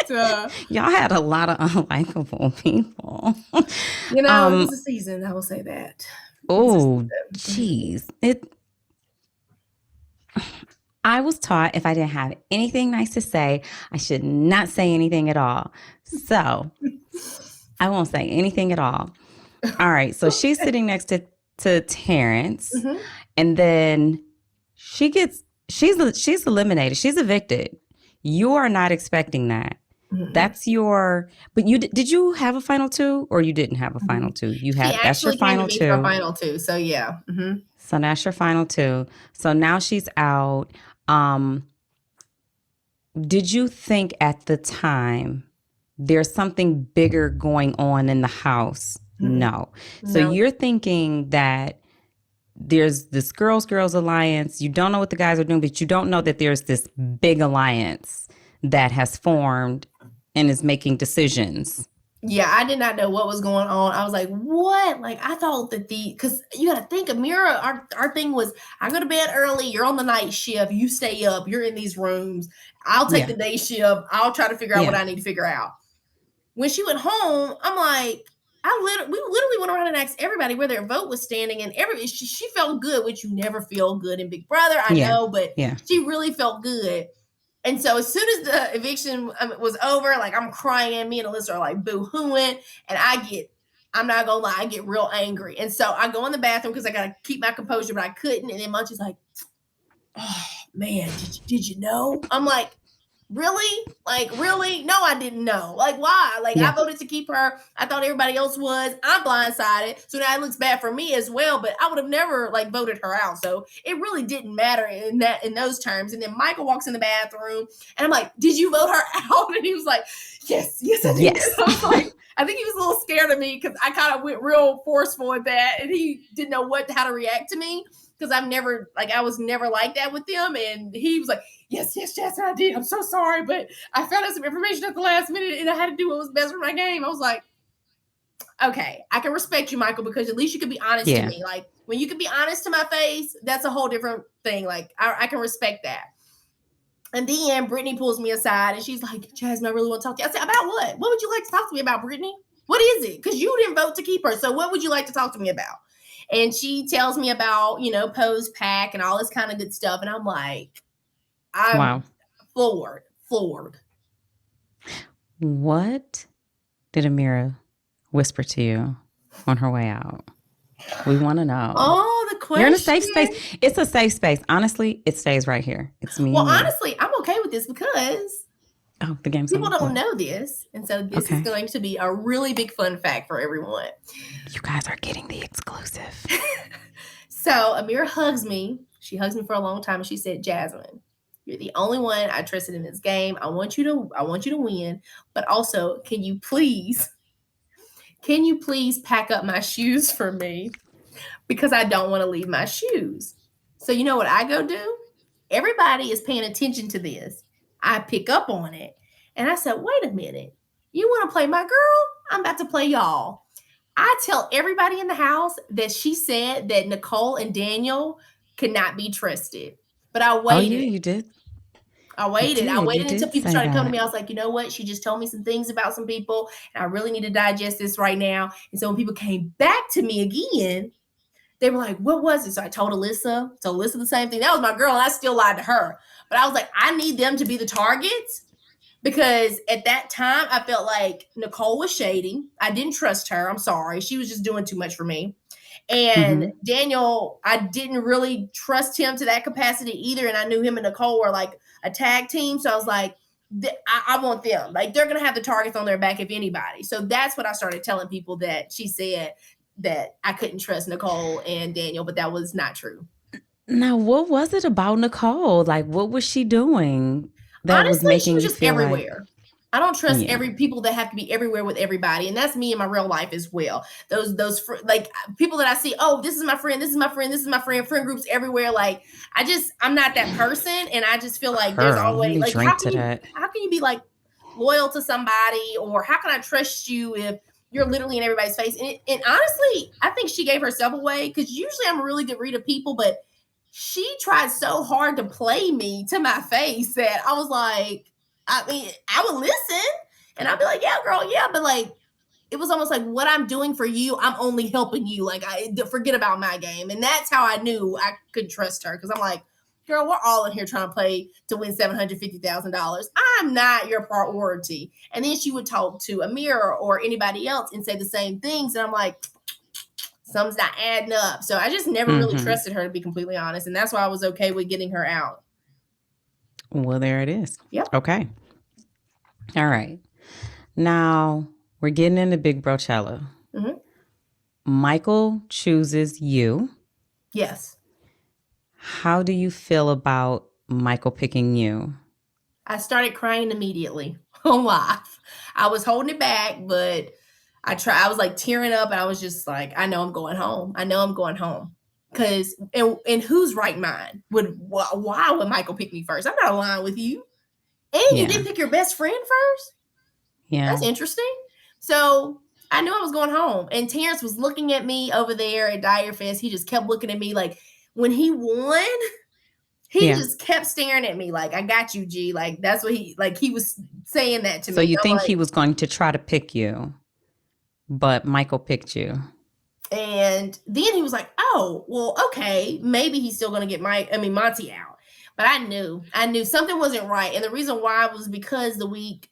[SPEAKER 1] Y'all had a lot of unlikable people.
[SPEAKER 2] It was a season. I will say that.
[SPEAKER 1] Oh, jeez. I was taught if I didn't have anything nice to say, I should not say anything at all. So I won't say anything at all. All right. So she's sitting next to Terrence, and then she's eliminated. She's evicted. You are not expecting that. That's but did you have a final two or you didn't have a final two? You had, that's your final two.
[SPEAKER 2] Final two. So yeah.
[SPEAKER 1] So that's your final two. So now she's out. Did you think at the time there's something bigger going on in the house? No. So you're thinking that there's this girls alliance. You don't know what the guys are doing, but you don't know that there's this big alliance that has formed and is making decisions.
[SPEAKER 2] Yeah, I did not know what was going on. I was like, what? Like, I thought that because you got to think, Amira, our thing was, I go to bed early, you're on the night shift, you stay up, you're in these rooms. I'll take the day shift. I'll try to figure out what I need to figure out. When she went home, I'm like, we literally went around and asked everybody where their vote was standing, and she felt good, which you never feel good in Big Brother, I know, but she really felt good. And so as soon as the eviction was over, like I'm crying, me and Alyssa are like boo-hooing, and I'm not gonna lie, I get real angry. And so I go in the bathroom because I gotta keep my composure, but I couldn't. And then Munchie's like, "Oh man, did you know?" I'm like, really? Like, really? No, I didn't know. Like, why? Like, I voted to keep her. I thought everybody else was. I'm blindsided. So now it looks bad for me as well, but I would have never like voted her out. So it really didn't matter in those terms. And then Michael walks in the bathroom and I'm like, "Did you vote her out?" And he was like, yes, I did. Yes. I was like, I think he was a little scared of me because I kind of went real forceful at that and he didn't know how to react to me. Because I was never like that with them. And he was like, yes, Jasmine, I did. I'm so sorry. But I found out some information at the last minute and I had to do what was best for my game. I was like, okay, I can respect you, Michael, because at least you can be honest to me. Like, when you can be honest to my face, that's a whole different thing. Like, I can respect that. And then Brittany pulls me aside and she's like, "Jasmine, I really want to talk to you." I said, "About what? What would you like to talk to me about, Brittany?" What is it? Because you didn't vote to keep her. So what would you like to talk to me about? And she tells me about, Pose Pack and all this kind of good stuff. And I'm like, I'm
[SPEAKER 1] Wow.
[SPEAKER 2] floored.
[SPEAKER 1] What did Amira whisper to you on her way out? We want to know.
[SPEAKER 2] Oh, the question.
[SPEAKER 1] You're in a safe space. It's a safe space. Honestly, it stays right here. It's me and you.
[SPEAKER 2] Honestly, I'm okay with this because
[SPEAKER 1] the game's
[SPEAKER 2] people
[SPEAKER 1] over.
[SPEAKER 2] don't know this. And so this is going to be a really big fun fact for everyone.
[SPEAKER 1] You guys are getting the exclusive.
[SPEAKER 2] So Amira hugs me. She hugs me for a long time. And she said, Jasmine, you're the only one I trusted in this game. I want you to win. But also, can you please pack up my shoes for me? Because I don't want to leave my shoes. So you know what I go do? Everybody is paying attention to this. I pick up on it. And I said, wait a minute. You want to play my girl? I'm about to play y'all. I tell everybody in the house that she said that Nicole and Daniel could not be trusted. But I waited.
[SPEAKER 1] Oh, yeah, you did.
[SPEAKER 2] I waited until people started coming to me. I was like, you know what? She just told me some things about some people, and I really need to digest this right now. And so when people came back to me again, they were like, what was it? So I told Alyssa the same thing. That was my girl, and I still lied to her. But I was like, I need them to be the targets because at that time, I felt like Nicole was shady. I didn't trust her. I'm sorry. She was just doing too much for me. And Daniel, I didn't really trust him to that capacity either. And I knew him and Nicole were like a tag team. So I was like, I want them. Like, they're going to have the targets on their back if anybody. So that's what I started telling people, that she said that I couldn't trust Nicole and Daniel, but that was not true.
[SPEAKER 1] Now, what was it about Nicole? Like, what was she doing that
[SPEAKER 2] Honestly,
[SPEAKER 1] was making
[SPEAKER 2] she was
[SPEAKER 1] you
[SPEAKER 2] just
[SPEAKER 1] feel
[SPEAKER 2] everywhere.
[SPEAKER 1] like...
[SPEAKER 2] I don't trust every people that have to be everywhere with everybody. And that's me in my real life as well. Those like people that I see, oh, this is my friend, this is my friend, this is my friend groups everywhere. Like, I'm not that person. And I just feel like there's always like, how can you be like loyal to somebody, or how can I trust you if you're literally in everybody's face? And honestly, I think she gave herself away, because usually I'm a really good read of people, but she tried so hard to play me to my face that I was like, I mean, I would listen and I'd be like, yeah, girl, yeah. But like, it was almost like, what I'm doing for you, I'm only helping you. Like, I forget about my game. And that's how I knew I could trust her. Cause I'm like, girl, we're all in here trying to play to win $750,000. I'm not your priority. And then she would talk to Amira or anybody else and say the same things. And I'm like, something's not adding up. So I just never really trusted her, to be completely honest. And that's why I was okay with getting her out.
[SPEAKER 1] Well, there it is.
[SPEAKER 2] Yep.
[SPEAKER 1] Okay. All right. Now we're getting into Big Brochella. Michael chooses you.
[SPEAKER 2] Yes.
[SPEAKER 1] How do you feel about Michael picking you?
[SPEAKER 2] I started crying immediately on live. I was holding it back, but I was like tearing up, and I was just like, I know I'm going home. Because in whose right mind why would Michael pick me first? I'm not aligned with you. And you didn't pick your best friend first?
[SPEAKER 1] Yeah.
[SPEAKER 2] That's interesting. So I knew I was going home. And Terrence was looking at me over there at Dyer Fest. He just kept looking at me. Like, when he won, he just kept staring at me like, I got you, G. Like, that's what he was saying that to me.
[SPEAKER 1] So you think he was going to try to pick you, but Michael picked you.
[SPEAKER 2] And then he was like, oh, well, okay, maybe he's still going to get Monty out. But I knew something wasn't right. And the reason why was because the week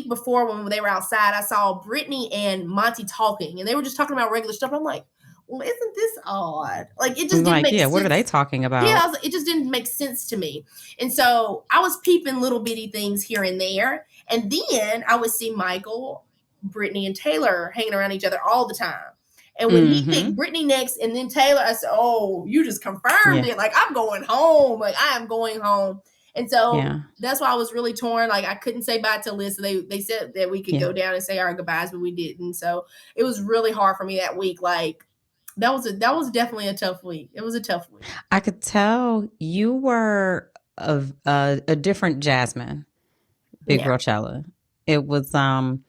[SPEAKER 2] before, when they were outside, I saw Brittany and Monty talking, and they were just talking about regular stuff. I'm like, well, isn't this odd? Like, it just didn't make sense.
[SPEAKER 1] What are they talking about?
[SPEAKER 2] Yeah, I was like, it just didn't make sense to me. And so I was peeping little bitty things here and there. And then I would see Michael, Brittany, and Taylor hanging around each other all the time. And when he picked Brittany next and then Tayller, I said, oh, you just confirmed it. Like, I'm going home. Like, I am going home. And so that's why I was really torn. Like, I couldn't say bye to Alyssa. They said that we could go down and say our goodbyes, but we didn't. So it was really hard for me that week. Like, that was definitely a tough week. It was a tough week.
[SPEAKER 1] I could tell you were a different Jasmine, Big Brochella. It was, I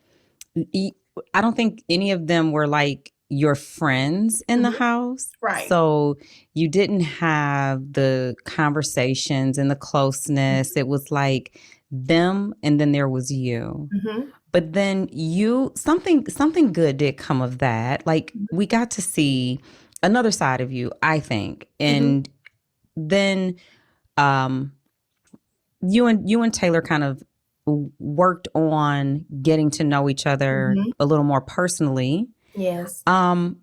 [SPEAKER 1] don't think any of them were like your friends in the house.
[SPEAKER 2] Right.
[SPEAKER 1] So you didn't have the conversations and the closeness. It was like them, and then there was you. But then something good did come of that. Like we got to see another side of you, I think.
[SPEAKER 2] Mm-hmm.
[SPEAKER 1] And then um you and Taylor kind of worked on getting to know each other
[SPEAKER 2] Mm-hmm.
[SPEAKER 1] a little more personally.
[SPEAKER 2] Yes.
[SPEAKER 1] Um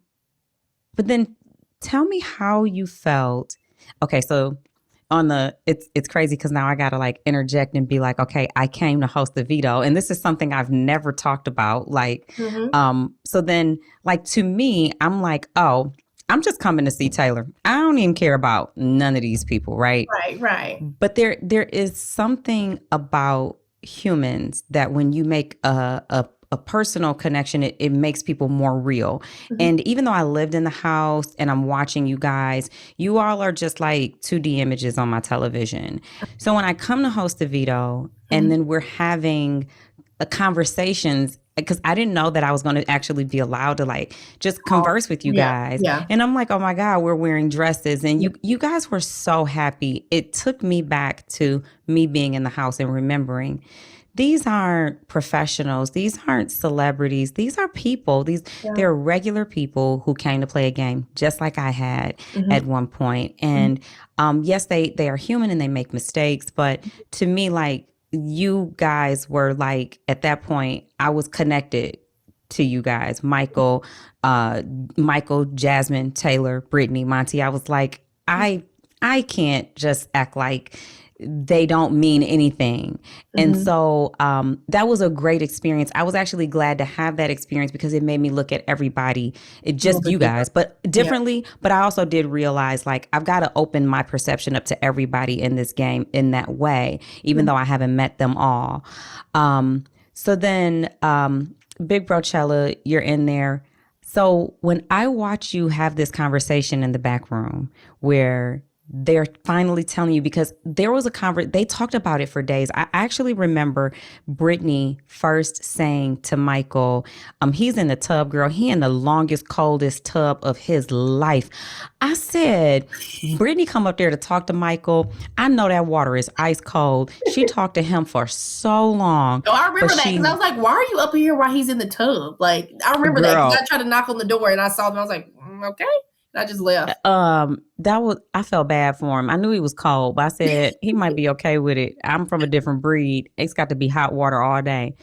[SPEAKER 1] but then tell me how you felt. Okay, so it's crazy because now I gotta like interject and be like, okay, I came to host the veto, and this is something I've never talked about. Like,
[SPEAKER 2] Mm-hmm.
[SPEAKER 1] so then like to me, I'm like, oh, I'm just coming to see Taylor. I don't even care about none of these people, right?
[SPEAKER 2] Right, right.
[SPEAKER 1] But there is something about humans that when you make a personal connection, it makes people more real.
[SPEAKER 2] Mm-hmm.
[SPEAKER 1] And even though I lived in the house and I'm watching you guys, you all are just like 2D images on my television. So when I come to host the veto and
[SPEAKER 2] Mm-hmm.
[SPEAKER 1] then we're having conversations, because I didn't know that I was going to actually be allowed to like just
[SPEAKER 2] Oh,
[SPEAKER 1] converse with you
[SPEAKER 2] yeah,
[SPEAKER 1] guys.
[SPEAKER 2] yeah.
[SPEAKER 1] And I'm like, oh my God, we're wearing dresses. And
[SPEAKER 2] Yeah.
[SPEAKER 1] you guys were so happy. It took me back to me being in the house and remembering these aren't professionals. These aren't celebrities. These are people.
[SPEAKER 2] Yeah.
[SPEAKER 1] They're regular people who came to play a game, just like I had
[SPEAKER 2] Mm-hmm.
[SPEAKER 1] at one point. And yes, they are human and they make mistakes. But to me, like you guys were like at that point, I was connected to you guys, Michael, Jasmine, Taylor, Brittany, Monty. I was like, I can't just act like they don't mean anything. And
[SPEAKER 2] Mm-hmm.
[SPEAKER 1] so that was a great experience. I was actually glad to have that experience because it made me look at everybody,
[SPEAKER 2] A little
[SPEAKER 1] just
[SPEAKER 2] bit
[SPEAKER 1] you guys,
[SPEAKER 2] different.
[SPEAKER 1] but
[SPEAKER 2] Yeah.
[SPEAKER 1] differently. But I also did realize like I've got to open my perception up to everybody in this game in that way, even
[SPEAKER 2] Mm-hmm.
[SPEAKER 1] though I haven't met them all. So then Big Brochella, you're in there. So when I watch you have this conversation in the back room where they're finally telling you, because there was they talked about it for days. I actually remember Brittany first saying to Michael, he's in the tub, girl. He in the longest, coldest tub of his life. I said, Brittany come up there to talk to Michael. I know that water is ice cold. She talked to him for so long,
[SPEAKER 2] Oh, I
[SPEAKER 1] but
[SPEAKER 2] remember that because I was like, why are you up here while he's in the tub? Like, I remember that because I
[SPEAKER 1] girl,
[SPEAKER 2] tried to knock on the door and I saw them. I was like, okay. And I just left.
[SPEAKER 1] I felt bad for him. I knew he was cold, but I said he might be okay with it. I'm from a different breed. It's got to be hot water all day.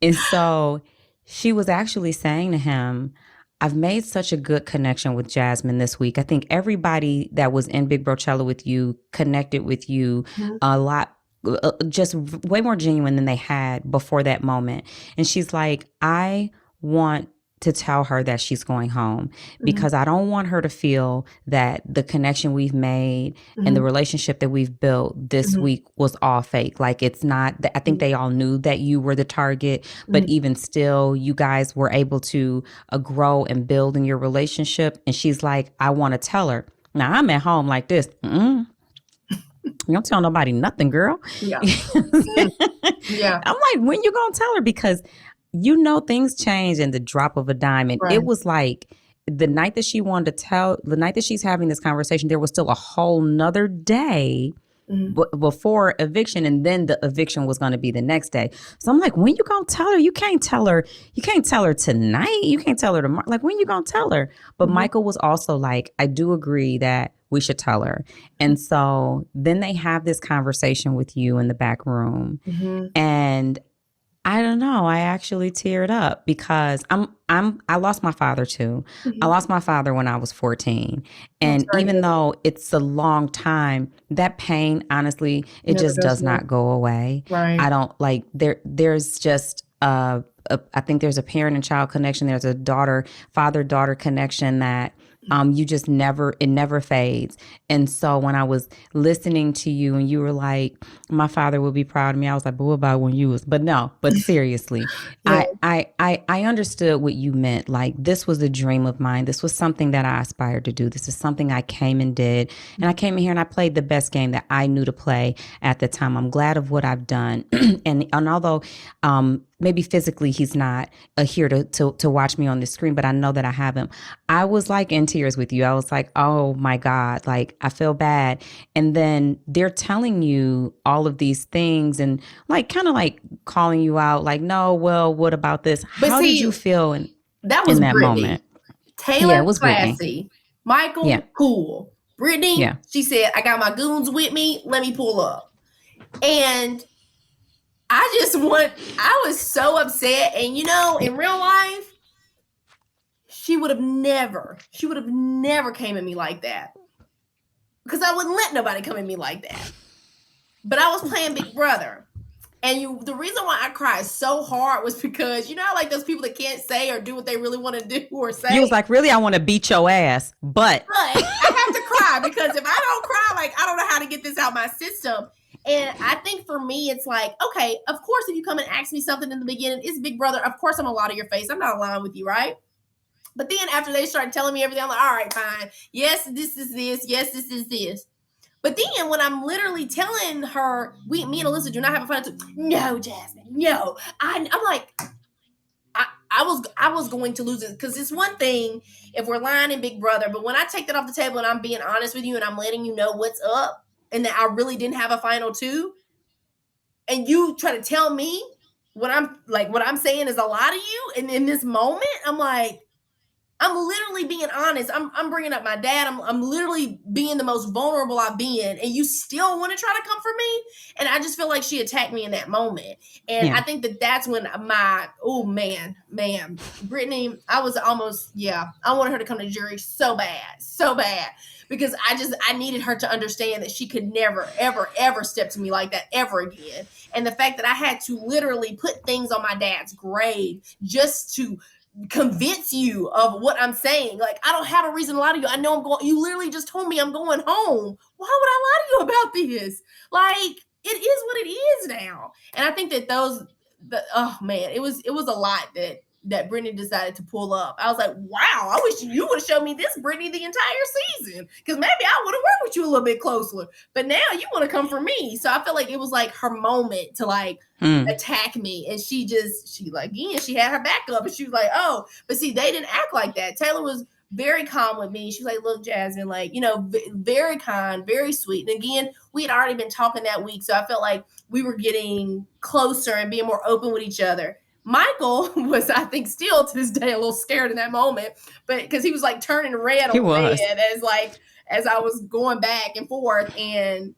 [SPEAKER 1] And so she was actually saying to him, I've made such a good connection with Jasmine this week. I think everybody that was in Big Brochella with you connected with you
[SPEAKER 2] Mm-hmm.
[SPEAKER 1] a lot, just way more genuine than they had before that moment. And she's like, I want to tell her that she's going home because I don't want her to feel that the connection we've made and the
[SPEAKER 2] Mm-hmm.
[SPEAKER 1] relationship that we've built this
[SPEAKER 2] Mm-hmm.
[SPEAKER 1] week was all fake. Like it's not, I think they all knew that you were the target, but
[SPEAKER 2] Mm-hmm.
[SPEAKER 1] even still, you guys were able to grow and build in your relationship. And she's like, I want to tell her. Now I'm at home like this. You don't tell nobody nothing, girl.
[SPEAKER 2] Yeah.
[SPEAKER 1] I'm
[SPEAKER 2] Yeah.
[SPEAKER 1] like, when you gonna tell her? Because you know things change in the drop of a dime. And
[SPEAKER 2] Right.
[SPEAKER 1] it was like the night that she wanted to tell, the night that she's having this conversation, there was still a whole nother day
[SPEAKER 2] Mm-hmm.
[SPEAKER 1] before eviction, and then the eviction was going to be the next day. So I'm like, when you gonna tell her? You can't tell her tonight. You can't tell her tomorrow. Like, when you gonna tell her? But
[SPEAKER 2] Mm-hmm.
[SPEAKER 1] Michael was also like, I do agree that we should tell her. And so then they have this conversation with you in the back room,
[SPEAKER 2] Mm-hmm.
[SPEAKER 1] and I don't know. I actually teared up because I lost my father too. I
[SPEAKER 2] Mm-hmm.
[SPEAKER 1] lost my father when I was 14.
[SPEAKER 2] I'm
[SPEAKER 1] And
[SPEAKER 2] sorry to
[SPEAKER 1] even
[SPEAKER 2] hear that.
[SPEAKER 1] though it's a long time, that pain, honestly, it
[SPEAKER 2] Never
[SPEAKER 1] just
[SPEAKER 2] goes
[SPEAKER 1] does
[SPEAKER 2] away.
[SPEAKER 1] not go away.
[SPEAKER 2] Right.
[SPEAKER 1] I don't like there's just I think there's a parent and child connection. There's a father-daughter connection that you just it never fades. And so when I was listening to you and you were like, my father would be proud of me, I was like, but what about when you was, but seriously,
[SPEAKER 2] Yeah.
[SPEAKER 1] I understood what you meant. Like, this was a dream of mine. This was something that I aspired to do. This is something I came and did. And I came in here and I played the best game that I knew to play at the time. I'm glad of what I've done. And although maybe physically he's not here to watch me on the screen, but I know that I have him. I was like in tears with you. I was like, oh my God, like I feel bad. And then they're telling you all of these things and like kind of like calling you out, like, no, well, what about this?
[SPEAKER 2] But
[SPEAKER 1] How did you
[SPEAKER 2] see,
[SPEAKER 1] feel
[SPEAKER 2] that was
[SPEAKER 1] in that
[SPEAKER 2] Brittany.
[SPEAKER 1] moment?
[SPEAKER 2] Taylor,
[SPEAKER 1] Yeah, it was Brittany.
[SPEAKER 2] classy.
[SPEAKER 1] Yeah,
[SPEAKER 2] Michael, cool. Brittany,
[SPEAKER 1] yeah.
[SPEAKER 2] she said, I got my goons with me. Let me pull up. And I was so upset. And in real life, she would have never came at me like that. Because I wouldn't let nobody come at me like that. But I was playing Big Brother. And the reason why I cried so hard was because, like those people that can't say or do what they really want to do or say.
[SPEAKER 1] You was like, really, I want to beat your ass, but
[SPEAKER 2] I have to cry because if I don't cry, like, I don't know how to get this out my system. And I think for me, it's like, okay, of course, if you come and ask me something in the beginning, it's Big Brother. Of course, I'm gonna lie to your face. I'm not lying with you, right? But then after they started telling me everything, I'm like, all right, fine. Yes, this is this. Yes, this is this. But then when I'm literally telling her, me and Alyssa do not have a fun. No, Jasmine, no. I'm like, I was going to lose it because it's one thing if we're lying in Big Brother, but when I take that off the table and I'm being honest with you and I'm letting you know what's up and that I really didn't have a final two, and you try to tell me what I'm saying is a lie to you, and in this moment, I'm like, I'm literally being honest. I'm bringing up my dad. I'm literally being the most vulnerable I've been, and you still want to try to come for me. And I just feel like she attacked me in that moment, and I think that's when Brittany. I was almost I wanted her to come to jury so bad because I needed her to understand that she could never ever ever step to me like that ever again. And the fact that I had to literally put things on my dad's grave just to convince you of what I'm saying. Like, I don't have a reason to lie to you. I know I'm going. You literally just told me I'm going home. Why would I lie to you about this? Like, it is what it is now. And I think that it was a lot that Brittany decided to pull up. I was like, wow, I wish you would have showed me this, Brittany, the entire season. Because maybe I would have worked with you a little bit closer. But now you want to come for me. So I feel like it was like her moment to like attack me. And she had her back up and she was like, oh, but see, they didn't act like that. Taylor was very calm with me. She was like, look, Jasmine, like, very kind, very sweet. And again, we had already been talking that week. So I felt like we were getting closer and being more open with each other. Michael was, I think, still to this day a little scared in that moment, but because he was like turning red on red as I was going back and forth, and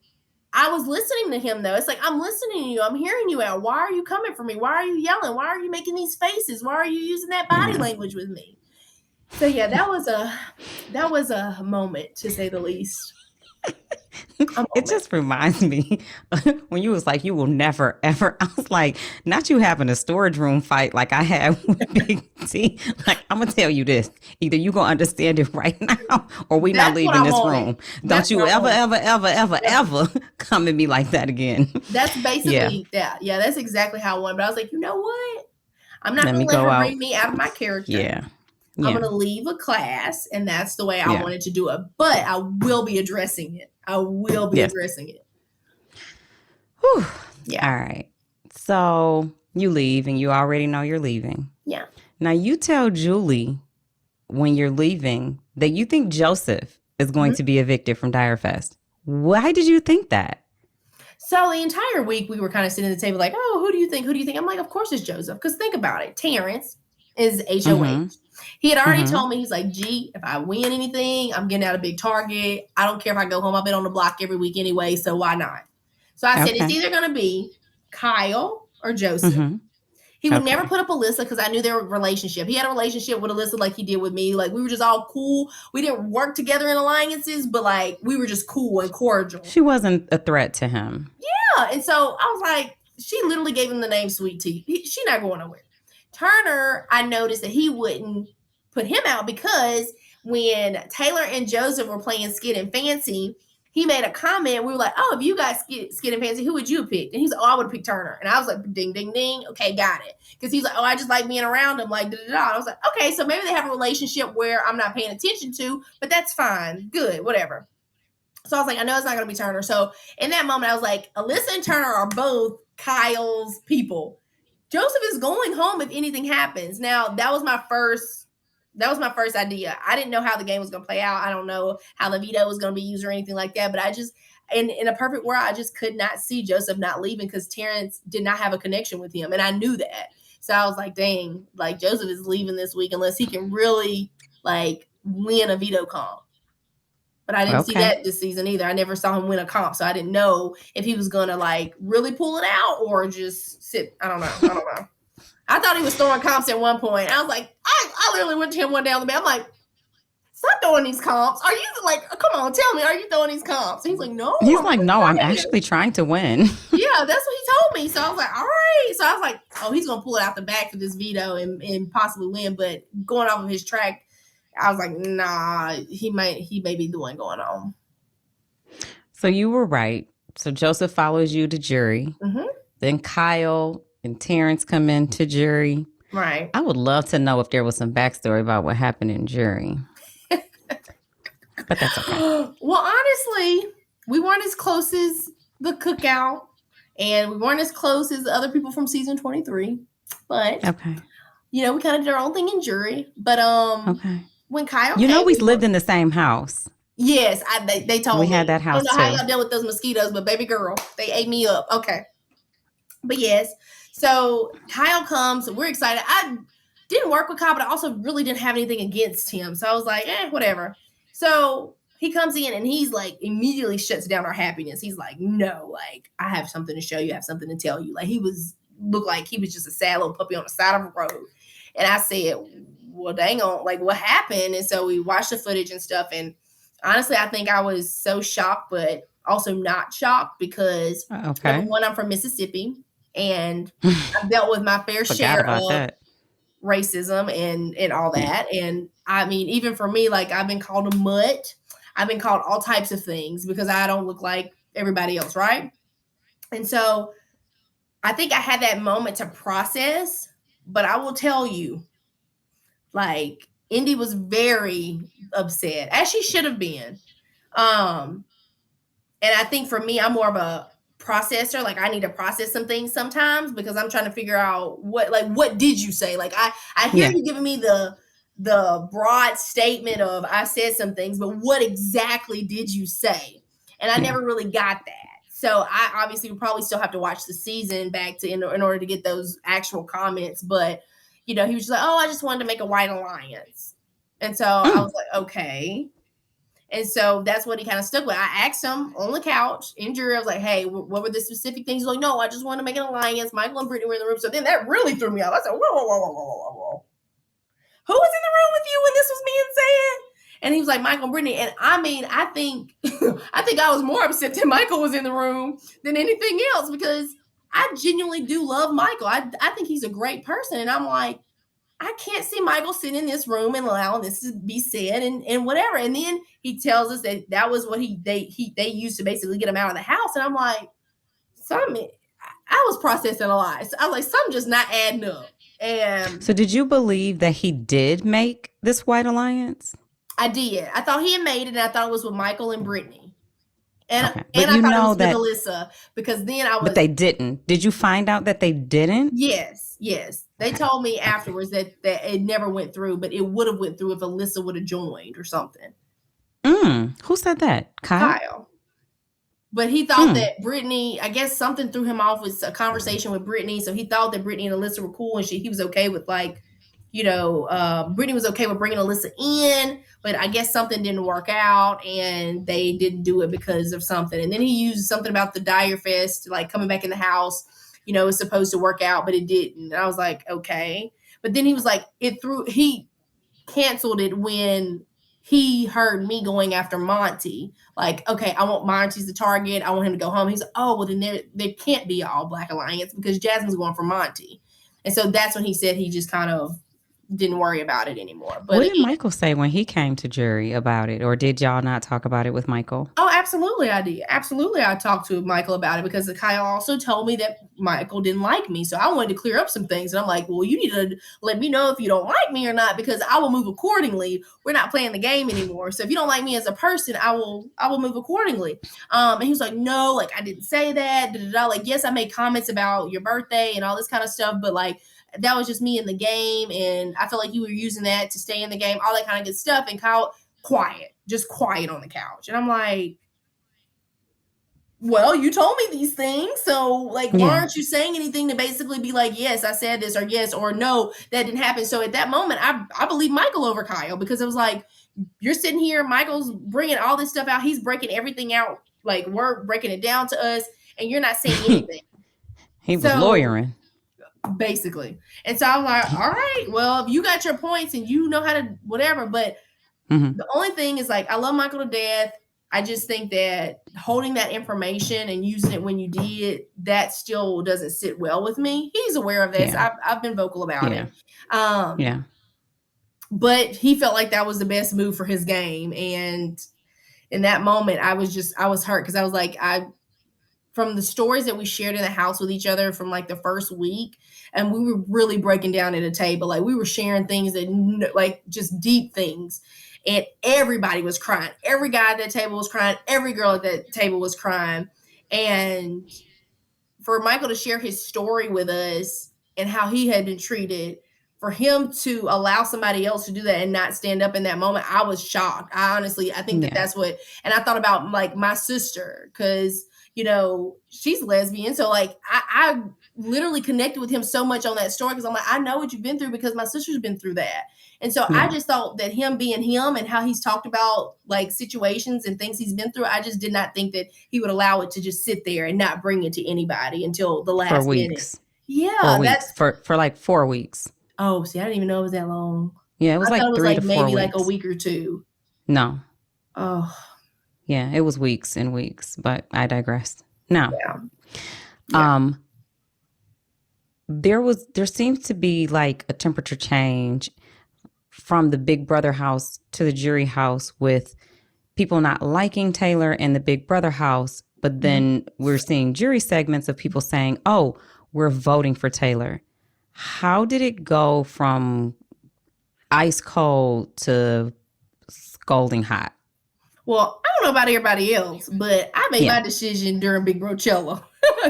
[SPEAKER 2] I was listening to him though. It's like, I'm listening to you, I'm hearing you out. Why are you coming for me? Why are you yelling? Why are you making these faces? Why are you using that body language with me? So yeah, that was a moment to say the least.
[SPEAKER 1] It just reminds me when you was like, you will never, ever. I was like, not you having a storage room fight like I had with Big T. Like, I'm going to tell you this. Either you going to understand it right now or we not leaving this room. Don't you ever come at me like that again.
[SPEAKER 2] That's basically that. Yeah, that's exactly how I won. But I was like, you know what? I'm not going to let her bring me out of my character.
[SPEAKER 1] Yeah.
[SPEAKER 2] I'm going to leave a class, and that's the way I wanted to do it. But I will be addressing it. Addressing it.
[SPEAKER 1] Whew. Yeah. All right. So you leave, and you already know you're leaving.
[SPEAKER 2] Yeah.
[SPEAKER 1] Now you tell Julie when you're leaving that you think Joseph is going to be evicted from Dire Fest. Why did you think that?
[SPEAKER 2] So the entire week we were kind of sitting at the table like, oh, who do you think? Who do you think? I'm like, of course it's Joseph. Because think about it. Terrence is HOH. He had already told me, he's like, G, if I win anything, I'm getting out a big target. I don't care if I go home. I've been on the block every week anyway, so why not? So I said, it's either going to be Kyle or Joseph. He would never put up Alyssa because I knew their relationship. He had a relationship with Alyssa like he did with me. Like, we were just all cool. We didn't work together in alliances, but like, we were just cool and cordial.
[SPEAKER 1] She wasn't a threat to him.
[SPEAKER 2] Yeah. And so I was like, she literally gave him the name Sweet Tea. She's not going nowhere. Turner, I noticed that he wouldn't put him out because when Taylor and Joseph were playing Skid and Fancy, he made a comment. We were like, oh, if you got Skid and Fancy, who would you pick? And he's like, oh, I would pick Turner. And I was like, ding, ding, ding. Okay, got it. Because he's like, oh, I just like being around him. Like, da, da, da. I was like, okay, so maybe they have a relationship where I'm not paying attention to, but that's fine. Good, whatever. So I was like, I know it's not going to be Turner. So in that moment, I was like, Alyssa and Turner are both Kyle's people. Joseph is going home if anything happens. Now, that was my first idea. I didn't know how the game was going to play out. I don't know how the veto was going to be used or anything like that. But I just, in a perfect world, I just could not see Joseph not leaving because Terrence did not have a connection with him. And I knew that. So I was like, dang, like Joseph is leaving this week unless he can really like win a veto comp. But I didn't see that this season either. I never saw him win a comp. So I didn't know if he was going to like really pull it out or just sit. I don't know. I thought he was throwing comps at one point. I was like, I literally went to him one day on the bed. I'm like, stop throwing these comps. Are you like, come on, tell me, are you throwing these comps? And he's like, no.
[SPEAKER 1] He's like, no, I'm actually trying to win.
[SPEAKER 2] Yeah, that's what he told me. So I was like, all right. So I was like, oh, he's going to pull it out the back for this veto and possibly win. But going off of his track, I was like, nah, he may be the one going on.
[SPEAKER 1] So you were right. So Joseph follows you to jury.
[SPEAKER 2] Mm-hmm.
[SPEAKER 1] Then Kyle and Terrence come into jury.
[SPEAKER 2] Right.
[SPEAKER 1] I would love to know if there was some backstory about what happened in jury. But that's okay.
[SPEAKER 2] Well, honestly, we weren't as close as the cookout, and we weren't as close as the other people from season 23. But
[SPEAKER 1] okay,
[SPEAKER 2] we kind of did our own thing in jury. But
[SPEAKER 1] okay,
[SPEAKER 2] when Kyle,
[SPEAKER 1] we lived in the same house.
[SPEAKER 2] Yes, they told me
[SPEAKER 1] we had that house.
[SPEAKER 2] I don't know how y'all dealt with those mosquitoes, but baby girl, they ate me up. Okay, but yes. So Kyle comes, we're excited. I didn't work with Kyle, but I also really didn't have anything against him. So I was like, whatever. So he comes in and he's like immediately shuts down our happiness. He's like, no, like I have something to show you. I have something to tell you. Like looked like he was just a sad little puppy on the side of the road. And I said, well, dang on, like what happened? And so we watched the footage and stuff. And honestly, I think I was so shocked, but also not shocked because number one, I'm from Mississippi. And I've dealt with my fair share of racism and all that. And I mean, even for me, like I've been called a mutt. I've been called all types of things because I don't look like everybody else, right? And so I think I had that moment to process, but I will tell you, like Indy was very upset, as she should have been. And I think for me, I'm more of a processor. Like I need to process some things sometimes because I'm trying to figure out what did you say? Like I hear you giving me the broad statement of I said some things, but what exactly did you say? And I never really got that. So I obviously would probably still have to watch the season back to in order to get those actual comments. But he was just like, oh, I just wanted to make a white alliance. And so I was like, okay. And so that's what he kind of stuck with. I asked him on the couch in jury. I was like, hey, what were the specific things? He's like, no, I just want to make an alliance. Michael and Brittany were in the room. So then that really threw me off. I said, whoa. Who was in the room with you when this was being said? And he was like, Michael and Brittany. And I mean, I think I was more upset that Michael was in the room than anything else because I genuinely do love Michael. I think he's a great person. And I'm like, I can't see Michael sitting in this room and allowing this to be said and whatever. And then he tells us that was what they used to basically get him out of the house. And I'm like, I was processing a lot. So I was like, something just not adding up. And
[SPEAKER 1] so did you believe that he did make this white alliance?
[SPEAKER 2] I did. I thought he had made it, and I thought it was with Michael and Brittany. And I thought it was with Alyssa because then I was.
[SPEAKER 1] But they didn't. Did you find out that they didn't?
[SPEAKER 2] Yes. They told me afterwards that it never went through, but it would have went through if Alyssa would have joined or something.
[SPEAKER 1] Who said that? Kyle.
[SPEAKER 2] But he thought that Brittany, I guess something threw him off with a conversation with Brittany. So he thought that Brittany and Alyssa were cool and he was okay with Brittany was okay with bringing Alyssa in, but I guess something didn't work out and they didn't do it because of something. And then he used something about the Dyer Fest, like coming back in the house, was supposed to work out, but it didn't. And I was like, okay. But then he was like, he canceled it when he heard me going after Monty. Like, okay, I want Monty's the target. I want him to go home. He's like, oh, well, then there can't be an all-black alliance because Jasmine's going for Monty. And so that's when he said he just kind of didn't worry about it anymore. But
[SPEAKER 1] What did
[SPEAKER 2] again,
[SPEAKER 1] Michael say when he came to jury about it? Or did y'all not talk about it with Michael?
[SPEAKER 2] oh, absolutely, I did. Absolutely, I talked to Michael about it because Kyle also told me that Michael didn't like me. So I wanted to clear up some things. And I'm like, well, you need to let me know if you don't like me or not because I will move accordingly. We're not playing the game anymore. So if you don't like me as a person, I will move accordingly. And he was like, no, like I didn't say that. Da, da, da. Like, yes, I made comments about your birthday and all this kind of stuff, but like that was just me in the game. And I felt like you were using that to stay in the game, all that kind of good stuff. And Kyle, quiet, just quiet on the couch. And I'm like, well, you told me these things. So, like, why
[SPEAKER 1] Yeah.
[SPEAKER 2] aren't you saying anything to basically be like, yes, I said this, or yes, or no, that didn't happen? So, at that moment, I believe Michael over Kyle because it was like, you're sitting here, Michael's bringing all this stuff out. He's breaking everything out. Like, we're breaking it down to us, and you're not saying anything.
[SPEAKER 1] He was
[SPEAKER 2] So,
[SPEAKER 1] lawyering.
[SPEAKER 2] basically. And so I'm like, all right, well, if you got your points and you know how to whatever, but
[SPEAKER 1] Mm-hmm.
[SPEAKER 2] the only thing is like I love Michael to death. I just think that holding that information and using it when you did, that still doesn't sit well with me. He's aware of this.
[SPEAKER 1] Yeah.
[SPEAKER 2] I've been vocal about
[SPEAKER 1] Yeah.
[SPEAKER 2] it. Um,
[SPEAKER 1] Yeah.
[SPEAKER 2] but he felt like that was the best move for his game. And in that moment, I was hurt because I was like, from the stories that we shared in the house with each other from like the first week, and we were really breaking down at a table. Like we were sharing things that like just deep things. And everybody was crying. Every guy at that table was crying. Every girl at that table was crying. And for Michael to share his story with us and how he had been treated, for him to allow somebody else to do that and not stand up in that moment, I was shocked. I think that
[SPEAKER 1] Yeah.
[SPEAKER 2] that's what, and I thought about like my sister because, she's lesbian. So like I literally connected with him so much on that story because I'm like, I know what you've been through because my sister's been through that. And so I
[SPEAKER 1] Yeah.
[SPEAKER 2] just thought that him being him and how he's talked about like situations and things he's been through, I just did not think that he would allow it to just sit there and not bring it to anybody until the
[SPEAKER 1] For
[SPEAKER 2] last minute.
[SPEAKER 1] weeks. For
[SPEAKER 2] Yeah,
[SPEAKER 1] weeks.
[SPEAKER 2] that's
[SPEAKER 1] For like 4 weeks.
[SPEAKER 2] oh, see, I didn't even know it was that long.
[SPEAKER 1] Yeah, it was
[SPEAKER 2] I thought it
[SPEAKER 1] like
[SPEAKER 2] was
[SPEAKER 1] three
[SPEAKER 2] like
[SPEAKER 1] to four
[SPEAKER 2] maybe like a
[SPEAKER 1] weeks.
[SPEAKER 2] week or two.
[SPEAKER 1] No.
[SPEAKER 2] Oh,
[SPEAKER 1] Yeah, it was weeks and weeks, but I digress. Now,
[SPEAKER 2] yeah. Yeah.
[SPEAKER 1] there seems to be like a temperature change from the Big Brother house to the jury house with people not liking Taylor and the Big Brother house, but then we're seeing jury segments of people saying, "Oh, we're voting for Taylor." How did it go from ice cold to scalding hot?
[SPEAKER 2] Well, I don't know about everybody else, but I made
[SPEAKER 1] Yeah.
[SPEAKER 2] my decision during Big Brochella.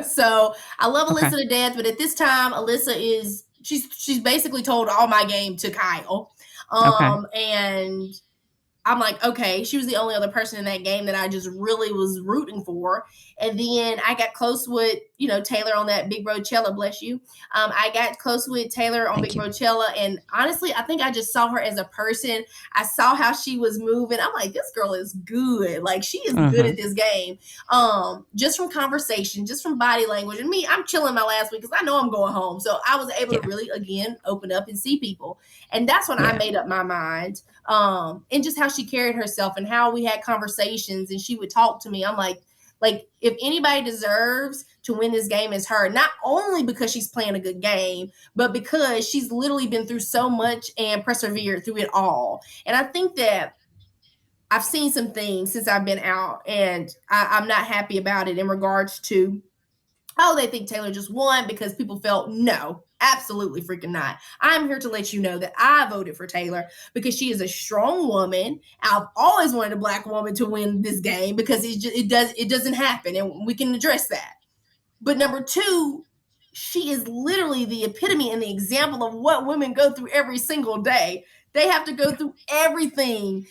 [SPEAKER 2] So I love
[SPEAKER 1] Okay.
[SPEAKER 2] Alyssa to death, but at this time, Alyssa is she's basically told all my game to Kyle.
[SPEAKER 1] Okay.
[SPEAKER 2] And I'm like, okay, she was the only other person in that game that I just really was rooting for. And then I got close with, Taylor on that Big Brochella, bless you. I got close with Taylor on
[SPEAKER 1] Thank
[SPEAKER 2] Big
[SPEAKER 1] you.
[SPEAKER 2] Brochella. And honestly, I think I just saw her as a person. I saw how she was moving. I'm like, this girl is good. Like, she is good
[SPEAKER 1] Mm-hmm.
[SPEAKER 2] at this game. Just from conversation, just from body language. And me, I'm chilling my last week because I know I'm going home. So I was able to
[SPEAKER 1] Yeah.
[SPEAKER 2] really, again, open up and see people. And that's when I
[SPEAKER 1] Yeah.
[SPEAKER 2] made up my mind. And just how she carried herself and how we had conversations and she would talk to me. I'm like if anybody deserves to win this game, is her, not only because she's playing a good game, but because she's literally been through so much and persevered through it all. And I think that I've seen some things since I've been out, and I'm not happy about it in regards to, oh, they think Taylor just won because people felt no, absolutely freaking not. I'm here to let you know that I voted for Taylor because she is a strong woman. I've always wanted a black woman to win this game because it doesn't happen, and we can address that. But number two, she is literally the epitome and the example of what women go through every single day. They have to go through everything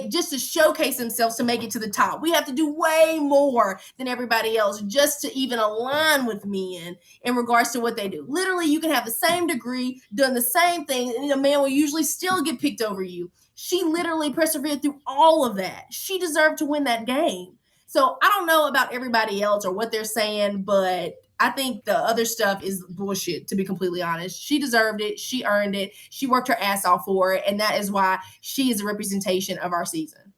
[SPEAKER 2] just to showcase themselves to make it to the top. We have to do way more than everybody else just to even align with men in regards to what they do. Literally, you can have the same degree, done the same thing, and a man will usually still get picked over you. She literally persevered through all of that. She deserved to win that game. So I don't know about everybody else or what they're saying, but I think the other stuff is bullshit, to be completely honest. She deserved it. She earned it. She worked her ass off for it. And that is why she is a representation of our season.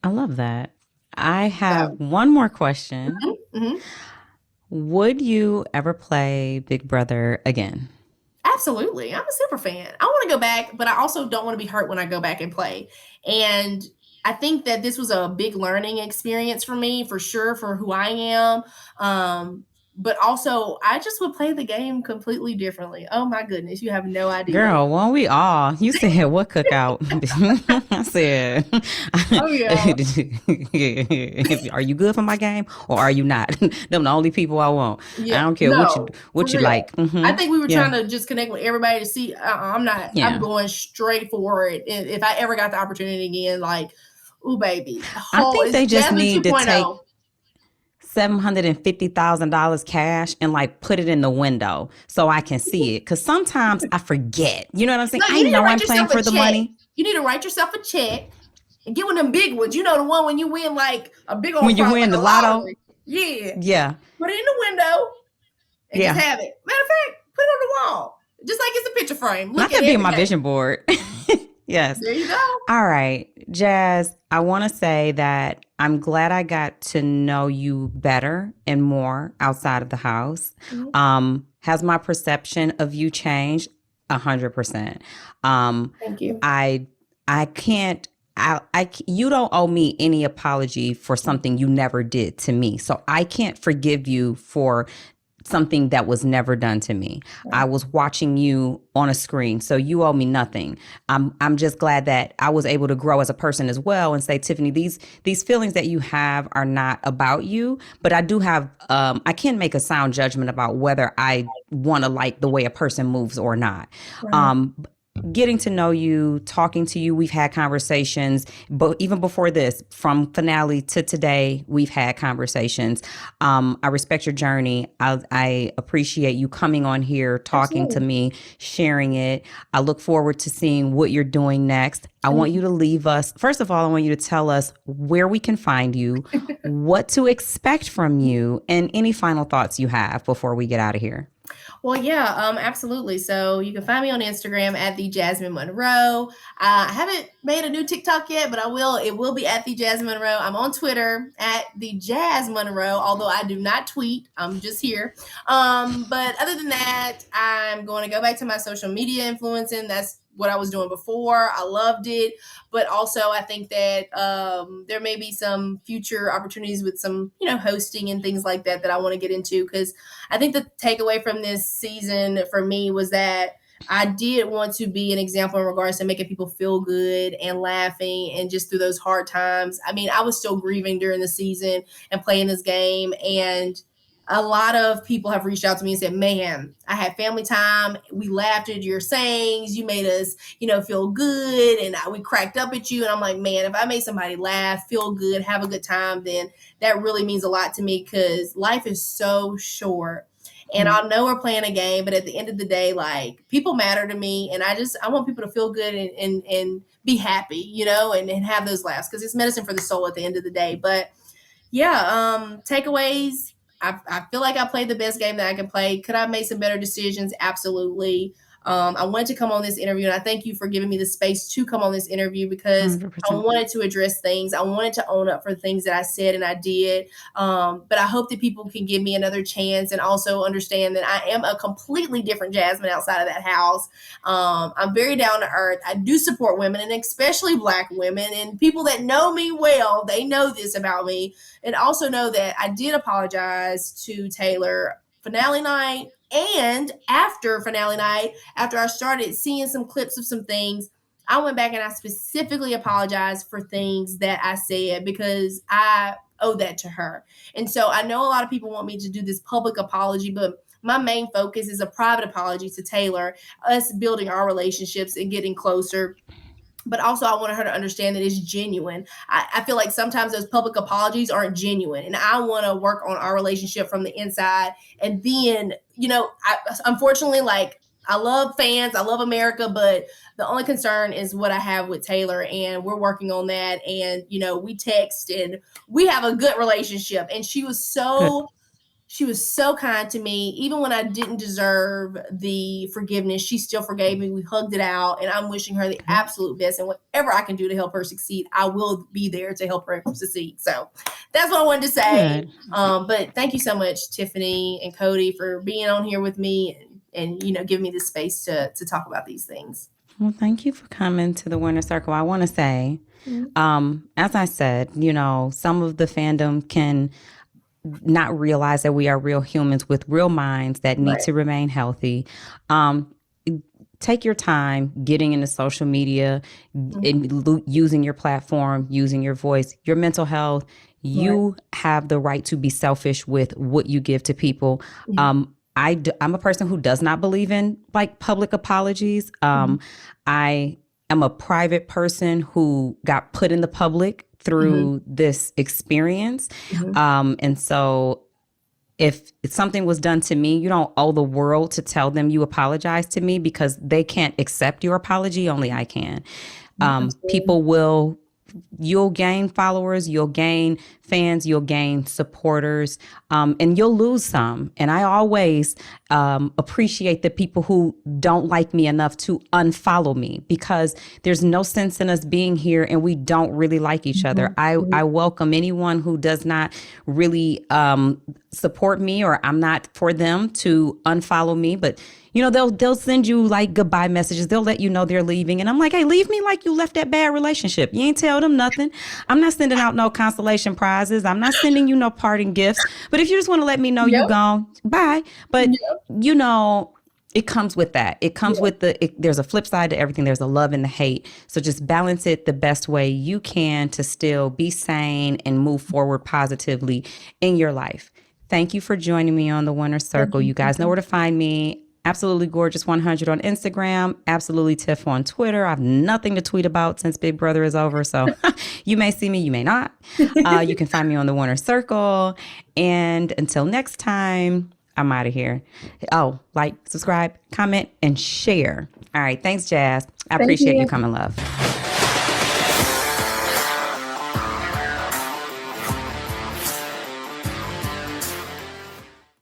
[SPEAKER 1] I love that. I have
[SPEAKER 2] So,
[SPEAKER 1] one more question.
[SPEAKER 2] mm-hmm.
[SPEAKER 1] Would you ever play Big Brother again?
[SPEAKER 2] Absolutely. I'm a super fan. I want to go back, but I also don't want to be hurt when I go back and play. And I think that this was a big learning experience for me, for sure, for who I am. But also, I just would play the game completely differently. Oh my goodness, you have no idea.
[SPEAKER 1] Girl, won't we all? You said what cookout? I said,
[SPEAKER 2] Oh yeah,
[SPEAKER 1] are you good for my game or are you not? Them the only people I want. I
[SPEAKER 2] yeah.
[SPEAKER 1] don't care
[SPEAKER 2] No, for
[SPEAKER 1] what you
[SPEAKER 2] real.
[SPEAKER 1] like.
[SPEAKER 2] I think we were
[SPEAKER 1] Yeah,
[SPEAKER 2] trying to just connect with everybody to see. I'm not. I'm
[SPEAKER 1] yeah.
[SPEAKER 2] going straight for it. If I ever got the opportunity again, like, ooh baby, the
[SPEAKER 1] I
[SPEAKER 2] whole
[SPEAKER 1] think
[SPEAKER 2] it's
[SPEAKER 1] they just
[SPEAKER 2] Jasmine
[SPEAKER 1] need to
[SPEAKER 2] 2.0.
[SPEAKER 1] take $750,000 cash and like put it in the window so I can see it. Cause sometimes I forget. You know what I'm saying?
[SPEAKER 2] No,
[SPEAKER 1] I
[SPEAKER 2] you need to
[SPEAKER 1] know I'm
[SPEAKER 2] write
[SPEAKER 1] playing
[SPEAKER 2] yourself a
[SPEAKER 1] for the
[SPEAKER 2] check.
[SPEAKER 1] money.
[SPEAKER 2] You need to write yourself a check and get one of them big ones. You know, the one when you win like a big old
[SPEAKER 1] When you
[SPEAKER 2] prize,
[SPEAKER 1] win
[SPEAKER 2] like
[SPEAKER 1] the
[SPEAKER 2] a
[SPEAKER 1] lotto,
[SPEAKER 2] lottery. Yeah.
[SPEAKER 1] yeah,
[SPEAKER 2] Put it in the window and just
[SPEAKER 1] yeah.
[SPEAKER 2] have it. Matter of fact, put it on the wall. Just like it's a picture frame. Look
[SPEAKER 1] Let
[SPEAKER 2] at
[SPEAKER 1] that
[SPEAKER 2] it
[SPEAKER 1] be
[SPEAKER 2] every
[SPEAKER 1] my
[SPEAKER 2] day.
[SPEAKER 1] vision board. Yes.
[SPEAKER 2] There you go.
[SPEAKER 1] All right, Jazz, I want to say that I'm glad I got to know you better and more outside of the house.
[SPEAKER 2] Mhm.
[SPEAKER 1] Has my perception of you changed? 100%. Um,
[SPEAKER 2] Thank you.
[SPEAKER 1] I I can't you don't owe me any apology for something you never did to me. So I can't forgive you for something that was never done to me. I
[SPEAKER 2] Right.
[SPEAKER 1] was watching you on a screen, so you owe me nothing. I'm just glad that I was able to grow as a person as well and say, Tiffany, these feelings that you have are not about you, but I do have I can make a sound judgment about whether I want to like the way a person moves or not.
[SPEAKER 2] Right.
[SPEAKER 1] Um, Getting to know you, talking to you, we've had conversations, but even before this, from finale to today, we've had conversations. I respect your journey. I appreciate you coming on here, talking to
[SPEAKER 2] Absolutely.
[SPEAKER 1] me, sharing it. I look forward to seeing what you're doing next. I
[SPEAKER 2] Thank
[SPEAKER 1] want you to leave us. First of all, I want you to tell us where we can find you, what to expect from you, and any final thoughts you have before we get out of here.
[SPEAKER 2] Well, yeah, absolutely. So you can find me on Instagram at the Jasmine Monroe. I haven't made a new TikTok yet, but I will. It will be at the Jasmine Monroe. I'm on Twitter at the Jazz Monroe, although I do not tweet. I'm just here. But other than that, I'm going to go back to my social media influencing. That's what I was doing before. I loved it, but also I think that there may be some future opportunities with some, hosting and things like that I want to get into, because I think the takeaway from this season for me was that I did want to be an example in regards to making people feel good and laughing and just through those hard times. I mean, I was still grieving during the season and playing this game, and a lot of people have reached out to me and said, man, I had family time. We laughed at your sayings. You made us, feel good. And we cracked up at you. And I'm like, man, if I made somebody laugh, feel good, have a good time, then that really means a lot to me, because life is so short. And I know we're playing a game, but at the end of the day, like, people matter to me. And I want people to feel good and be happy, and have those laughs, because it's medicine for the soul at the end of the day. But yeah, takeaways. I feel like I played the best game that I can play. Could I have made some better decisions? Absolutely. I wanted to come on this interview, and I thank you for giving me the space to come on this interview, because I
[SPEAKER 1] 100%.
[SPEAKER 2] wanted to address things. I wanted to own up for things that I said and I did. But I hope that people can give me another chance and also understand that I am a completely different Jasmine outside of that house. I'm very down to earth. I do support women, and especially Black women, and people that know me well, they know this about me, and also know that I did apologize to Taylor finale night and after finale night, after I started seeing some clips of some things. I went back and I specifically apologized for things that I said, because I owe that to her. And so I know a lot of people want me to do this public apology, but my main focus is a private apology to Taylor, us building our relationships and getting closer. But also, I want her to understand that it's genuine. I feel like sometimes those public apologies aren't genuine, and I want to work on our relationship from the inside. And then, unfortunately, like, I love fans, I love America, but the only concern is what I have with Taylor, and we're working on that. And we text and we have a good relationship, and
[SPEAKER 1] Good.
[SPEAKER 2] she was so kind to me. Even when I didn't deserve the forgiveness, she still forgave me. We hugged it out, and I'm wishing her the
[SPEAKER 1] Good.
[SPEAKER 2] absolute best. And whatever I can do to help her succeed, I will be there to help her succeed. So that's what I wanted to say.
[SPEAKER 1] Good.
[SPEAKER 2] But thank you so much, Tiffany and Cody, for being on here with me. and, you know, give me the space to talk about these things.
[SPEAKER 1] Well, thank you for coming to the Winner Circle. I want to say, as I said, you know, some of the fandom can not realize that we are real humans with real minds that need to remain healthy. Take your time getting into social media, and using your platform, using your voice, your mental health. You have the right to be selfish with what you give to people. I'm a person who does not believe in like public apologies. I am a private person who got put in the public through this experience. And so if something was done to me, you don't owe the world to tell them you apologize to me, because they can't accept your apology. Only I can. People will, you'll gain followers, you'll gain fans, you'll gain supporters, and you'll lose some. And I always appreciate the people who don't like me enough to unfollow me, because there's no sense in us being here and we don't really like each other. I welcome anyone who does not really support me, or I'm not for them, to unfollow me. But you know, they'll send you like goodbye messages. They'll let you know they're leaving. And I'm like, hey, leave me like you left that bad relationship. You ain't tell them nothing. I'm not sending out no consolation prizes. I'm not sending you no parting gifts. But if you just want to let me know you gone, bye. But you know, it comes with that. It comes with there's a flip side to everything. There's a love and the hate. So just balance it the best way you can to still be sane and move forward positively in your life. Thank you for joining me on the Winner Circle. You guys know where to find me. Absolutely Gorgeous 100 on Instagram. Absolutely Tiff on Twitter. I have nothing to tweet about since Big Brother is over. So you may see me, you may not. You can find me on the Winner Circle. And until next time, I'm out of here. Oh, like, subscribe, comment, and share. All right. Thanks, Jazz. I appreciate you coming, love.